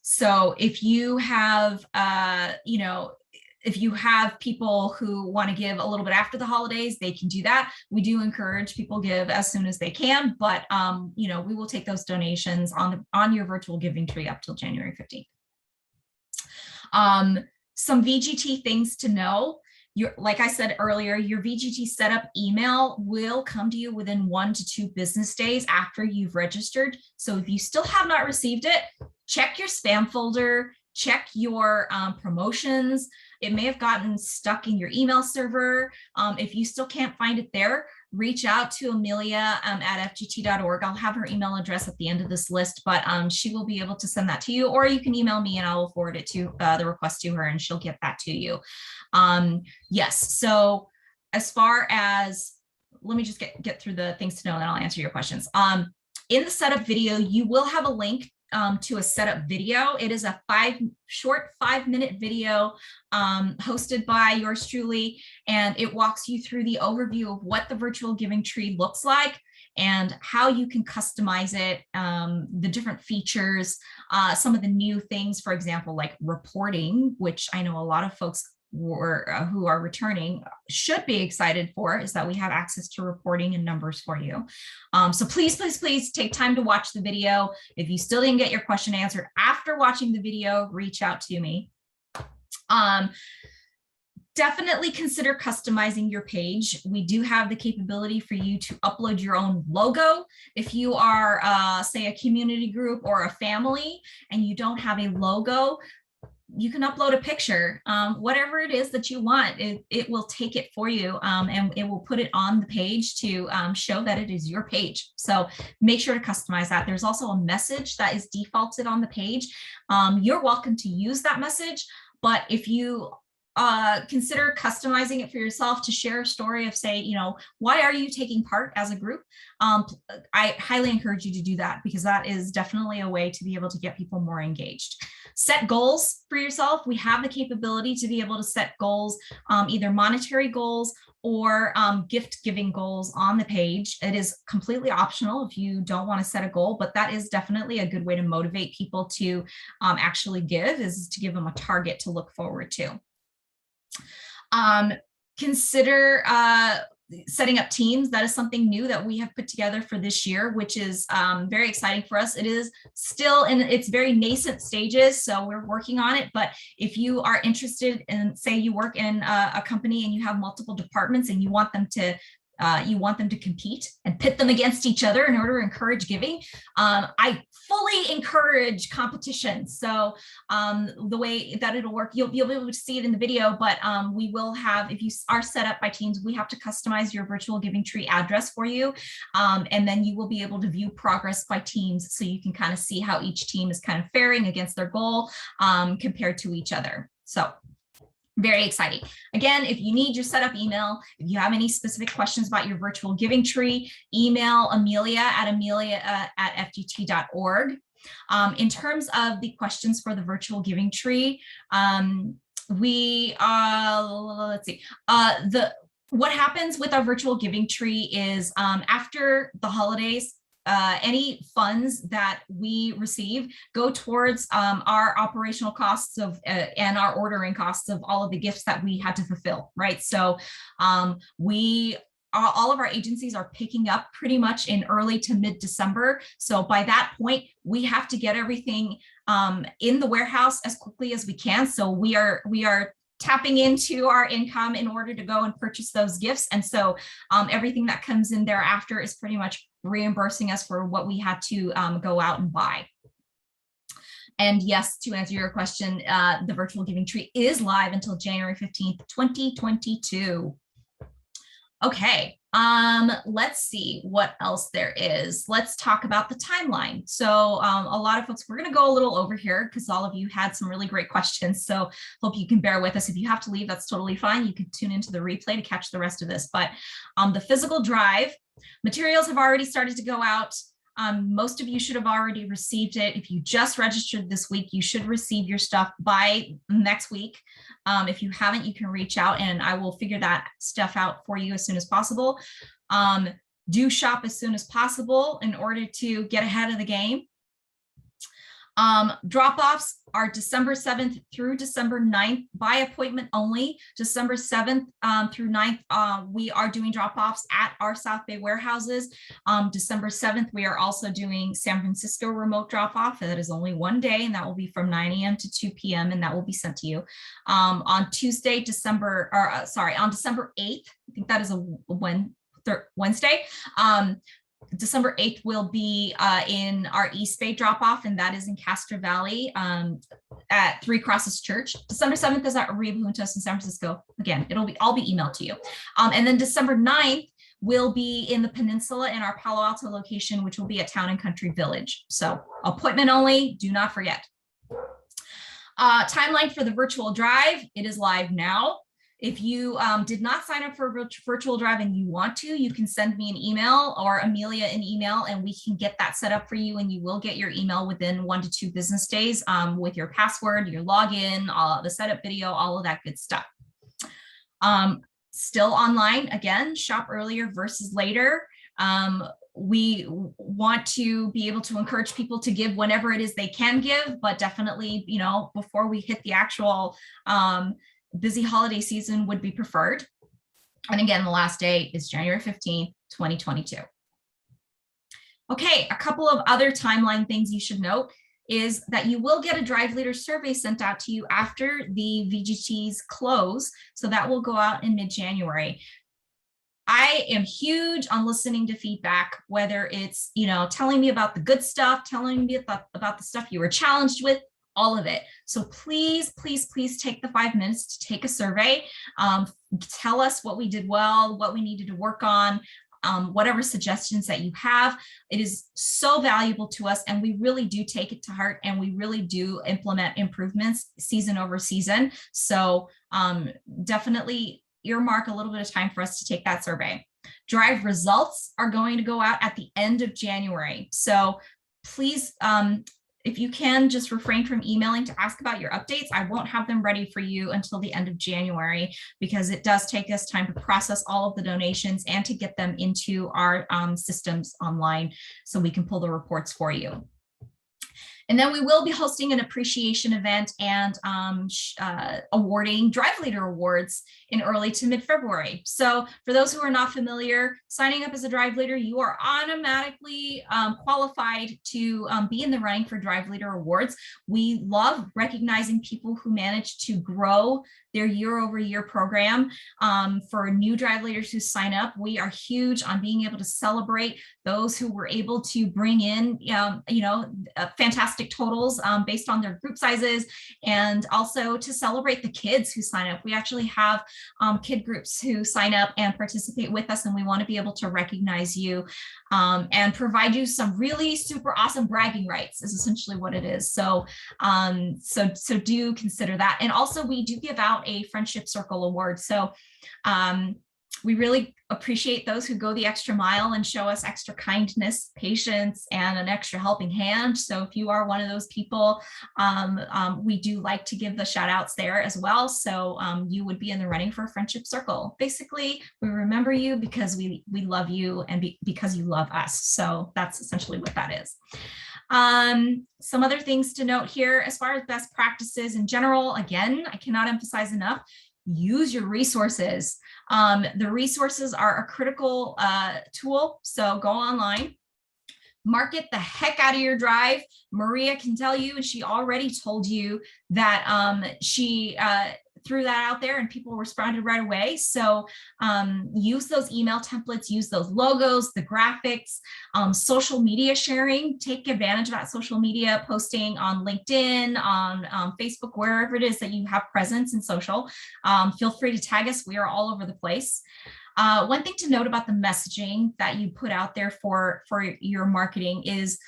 So if you have, if you have people who want to give a little bit after the holidays, they can do that. We do encourage people give as soon as they can, but we will take those donations on your virtual giving tree up till January 15th. Some VGT things to know. Like I said earlier, your VGT setup email will come to you within 1 to 2 business days after you've registered. So if you still have not received it, check your spam folder, check your promotions. It may have gotten stuck in your email server. If you still can't find it there, reach out to Amelia at fgt.org. I'll have her email address at the end of this list, but she will be able to send that to you, or you can email me and I will forward it to the request to her and she'll get that to you. Yes, so as far as, let me just get through the things to know and then I'll answer your questions. In the setup video, you will have a link to a setup video. It is a short 5-minute video hosted by yours truly, and it walks you through the overview of what the virtual giving tree looks like and how you can customize it, the different features, some of the new things, for example, like reporting, which I know a lot of folks who are returning should be excited for, is that we have access to reporting and numbers for you. So please, please, please take time to watch the video. If you still didn't get your question answered after watching the video, reach out to me. Definitely consider customizing your page. We do have the capability for you to upload your own logo. If you are, say, a community group or a family and you don't have a logo, you can upload a picture, whatever it is that you want, it will take it for you, and it will put it on the page to show that it is your page. So make sure to customize that. There's also a message that is defaulted on the page. You're welcome to use that message, but if you consider customizing it for yourself to share a story of, say, why are you taking part as a group? I highly encourage you to do that, because that is definitely a way to be able to get people more engaged. Set goals for yourself. We have the capability to be able to set goals, either monetary goals or gift giving goals on the page. It is completely optional if you don't want to set a goal, but that is definitely a good way to motivate people to actually give, is to give them a target to look forward to. Consider setting up teams. That is something new that we have put together for this year, which is very exciting for us. It is still in its very nascent stages, so we're working on it. But if you are interested in, say you work in a company and you have multiple departments and you want them to compete and pit them against each other in order to encourage giving. I fully encourage competition. So the way that it'll work, you'll be able to see it in the video, but we will have, if you are set up by teams, we have to customize your virtual giving tree address for you. And then you will be able to view progress by teams, so you can kind of see how each team is kind of faring against their goal compared to each other. So very exciting. Again, if you need your setup email, if you have any specific questions about your virtual giving tree, email Amelia at fgt.org. In terms of the questions for the virtual giving tree, let's see, what happens with our virtual giving tree is after the holidays, any funds that we receive go towards our operational costs of and our ordering costs of all of the gifts that we had to fulfill, right? So all of our agencies are picking up pretty much in early to mid-December. So by that point, we have to get everything in the warehouse as quickly as we can. So we are tapping into our income in order to go and purchase those gifts. And so everything that comes in thereafter is pretty much reimbursing us for what we had to go out and buy. And yes, to answer your question, the virtual giving tree is live until January 15th, 2022. Okay, let's see what else there is. Let's talk about the timeline. So a lot of folks, we're going to go a little over here because all of you had some really great questions. So hope you can bear with us. If you have to leave, that's totally fine. You can tune into the replay to catch the rest of this. But the physical drive, materials have already started to go out. Most of you should have already received it. If you just registered this week, you should receive your stuff by next week. If you haven't, you can reach out and I will figure that stuff out for you as soon as possible. Do shop as soon as possible in order to get ahead of the game. Drop-offs are December 7th through December 9th by appointment only. December 7th through 9th, we are doing drop-offs at our South Bay warehouses. December 7th, we are also doing San Francisco remote drop-off. That is only one day, and that will be from 9 a.m. to 2 p.m. and that will be sent to you. On Tuesday, on December 8th, I think that is a Wednesday. December 8th will be in our East Bay drop-off, and that is in Castro Valley at Three Crosses Church. December 7th is at Arriba Juntos in San Francisco. Again, it'll all be emailed to you. And then December 9th will be in the Peninsula in our Palo Alto location, which will be at Town and Country Village. So appointment only, do not forget. Timeline for the virtual drive, it is live now. If you did not sign up for a virtual drive and you want to, you can send me an email or Amelia an email and we can get that set up for you, and you will get your email within 1 to 2 business days with your password, your login, the setup video, all of that good stuff. Still online, again, shop earlier versus later. We want to be able to encourage people to give whenever it is they can give, but definitely, you know, before we hit the actual busy holiday season would be preferred. And again, the last day is January 15th, 2022. Okay, a couple of other timeline things you should note is that you will get a Drive Leader survey sent out to you after the VGTs close. So that will go out in mid-January. I am huge on listening to feedback, whether it's, you know, telling me about the good stuff, telling me about the stuff you were challenged with, all of it. So please, please, please take the 5 minutes to take a survey. Tell us what we did well, what we needed to work on, whatever suggestions that you have. It is so valuable to us, and we really do take it to heart, and we really do implement improvements season over season. So definitely earmark a little bit of time for us to take that survey. Drive results are going to go out at the end of January. So please, if you can, just refrain from emailing to ask about your updates. I won't have them ready for you until the end of January, because it does take us time to process all of the donations and to get them into our systems online so we can pull the reports for you. And then we will be hosting an appreciation event and awarding Drive Leader Awards in early to mid-February. So for those who are not familiar, signing up as a Drive Leader, you are automatically qualified to be in the running for Drive Leader Awards. We love recognizing people who manage to grow their year-over-year program. For new Drive Leaders who sign up, we are huge on being able to celebrate those who were able to bring in, fantastic totals based on their group sizes, and also to celebrate the kids who sign up. We actually have kid groups who sign up and participate with us, and we want to be able to recognize you and provide you some really super awesome bragging rights is essentially what it is. So, so do consider that. And also we do give out a Friendship Circle Award. So we really appreciate those who go the extra mile and show us extra kindness, patience, and an extra helping hand. So if you are one of those people, we do like to give the shout outs there as well. So you would be in the running for a Friendship Circle. Basically, we remember you because we love you and because you love us. So that's essentially what that is. Some other things to note here as far as best practices in general, again, I cannot emphasize enough, use your resources. The resources are a critical tool, so go online, market the heck out of your drive. Maria can tell you, and she already told you that she threw that out there and people responded right away. So use those email templates, use those logos, the graphics, social media sharing, take advantage of that social media posting on LinkedIn, on Facebook, wherever it is that you have presence in social. Feel free to tag us. We are all over the place. One thing to note about the messaging that you put out there for your marketing is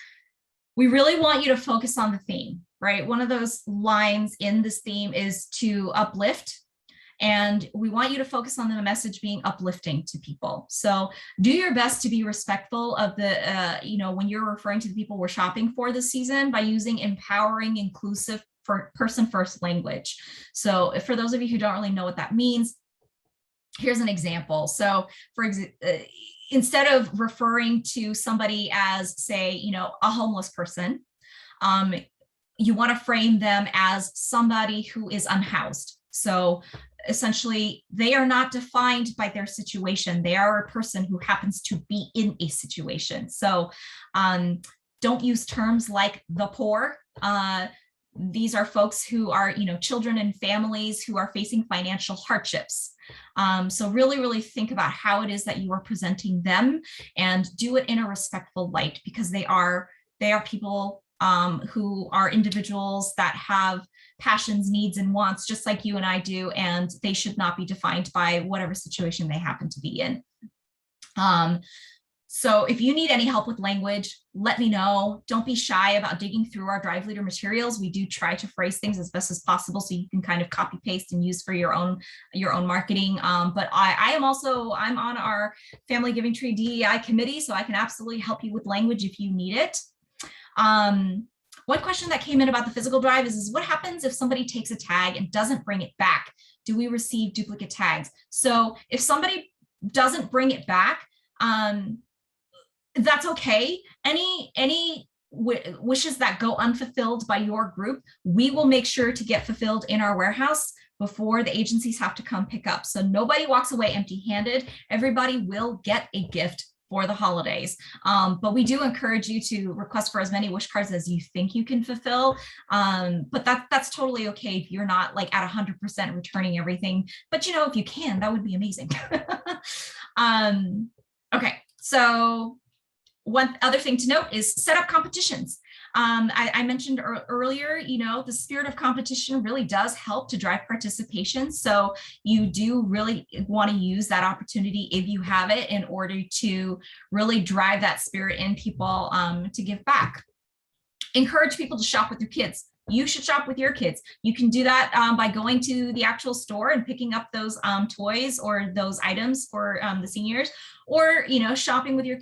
we really want you to focus on the theme, right? One of those lines in this theme is to uplift, and we want you to focus on the message being uplifting to people. So do your best to be respectful of the, when you're referring to the people we're shopping for this season by using empowering, inclusive, person first language. So for those of you who don't really know what that means, here's an example. So for example, instead of referring to somebody as, say, a homeless person, you want to frame them as somebody who is unhoused. So essentially, they are not defined by their situation. They are a person who happens to be in a situation. So don't use terms like the poor. These are folks who are, children and families who are facing financial hardships. So really, really think about how it is that you are presenting them, and do it in a respectful light, because they are people who are individuals that have passions, needs, and wants, just like you and I do, and they should not be defined by whatever situation they happen to be in. So if you need any help with language, let me know. Don't be shy about digging through our Drive Leader materials. We do try to phrase things as best as possible so you can kind of copy paste and use for your own marketing. But I'm on our Family Giving Tree DEI committee, so I can absolutely help you with language if you need it. One question that came in about the physical drive is what happens if somebody takes a tag and doesn't bring it back? Do we receive duplicate tags? So if somebody doesn't bring it back, that's okay. Any wishes that go unfulfilled by your group, we will make sure to get fulfilled in our warehouse before the agencies have to come pick up. So nobody walks away empty-handed. Everybody will get a gift for the holidays. But we do encourage you to request for as many wish cards as you think you can fulfill. But that's totally okay if you're not like at 100% returning everything. But if you can, that would be amazing. Okay, so one other thing to note is set up competitions. I mentioned earlier, the spirit of competition really does help to drive participation. So you do really want to use that opportunity if you have it in order to really drive that spirit in people to give back. Encourage people to shop with your kids. You should shop with your kids. You can do that by going to the actual store and picking up those toys or those items for the seniors, or shopping with your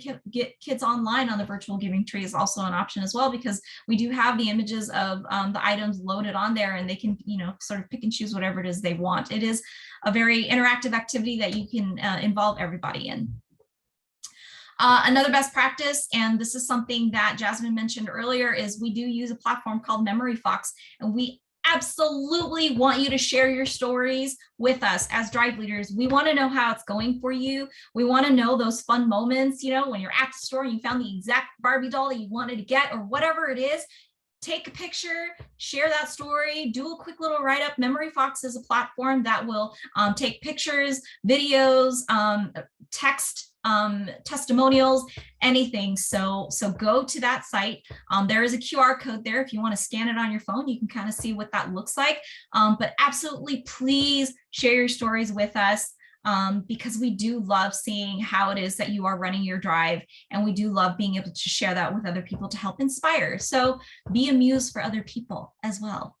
kids online on the virtual giving tree is also an option as well, because we do have the images of the items loaded on there, and they can sort of pick and choose whatever it is they want. It is a very interactive activity that you can involve everybody in. Another best practice, and this is something that Jasmine mentioned earlier, is we do use a platform called Memory Fox, and we absolutely want you to share your stories with us as drive leaders. We want to know how it's going for you. We want to know those fun moments, you know, when you're at the store and you found the exact Barbie doll that you wanted to get, or whatever it is. Take a picture, share that story, do a quick little write-up. Memory Fox is a platform that will take pictures, videos, text, testimonials, anything. So go to that site. There is a QR code there. If you want to scan it on your phone, you can kind of see what that looks like. But absolutely, please share your stories with us. Because we do love seeing how it is that you are running your drive, and we do love being able to share that with other people to help inspire. So be a muse for other people as well.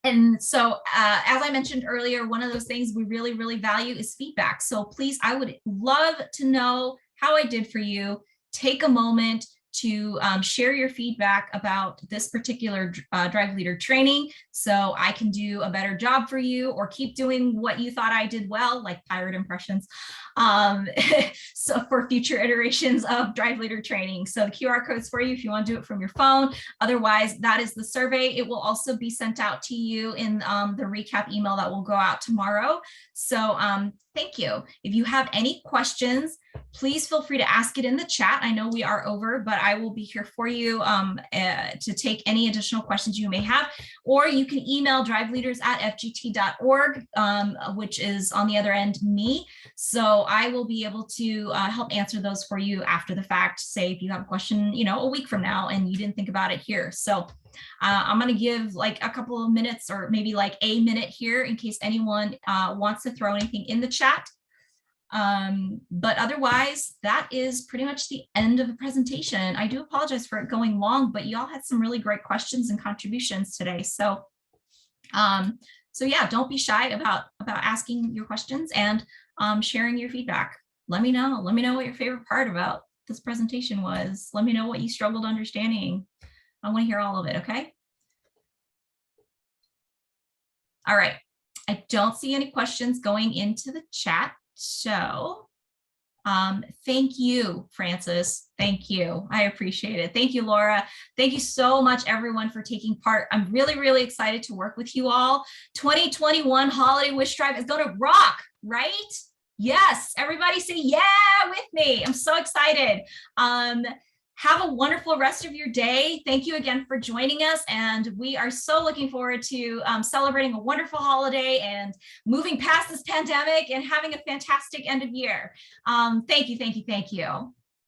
And so, as I mentioned earlier, one of those things we really, really value is feedback. So please, I would love to know how I did for you. Take a moment to share your feedback about this particular drive leader training, so I can do a better job for you, or keep doing what you thought I did well, like pirate impressions, so for future iterations of drive leader training. So the QR code's for you if you want to do it from your phone. Otherwise, that is the survey. It will also be sent out to you in the recap email that will go out tomorrow. So thank you. If you have any questions, please feel free to ask it in the chat. I know we are over, but I will be here for you to take any additional questions you may have, or you can email driveleaders@fgt.org, which is on the other end me. So I will be able to help answer those for you after the fact. Say if you have a question, you know, a week from now and you didn't think about it here. So I'm going to give like a couple of minutes, or maybe like a minute here, in case anyone wants to throw anything in the chat. But otherwise, that is pretty much the end of the presentation. I do apologize for it going long, but y'all had some really great questions and contributions today. So, so yeah, don't be shy about asking your questions and sharing your feedback. Let me know what your favorite part about this presentation was. Let me know what you struggled understanding. I want to hear all of it, okay? All right, I don't see any questions going into the chat. So thank you, Francis. Thank you. I appreciate it. Thank you, Laura. Thank you so much, everyone, for taking part. I'm really, really excited to work with you all. 2021 Holiday Wish Drive is going to rock, right? Yes, everybody say yeah with me. I'm so excited. Have a wonderful rest of your day. Thank you again for joining us. And we are so looking forward to celebrating a wonderful holiday and moving past this pandemic and having a fantastic end of year. Thank you, thank you, thank you.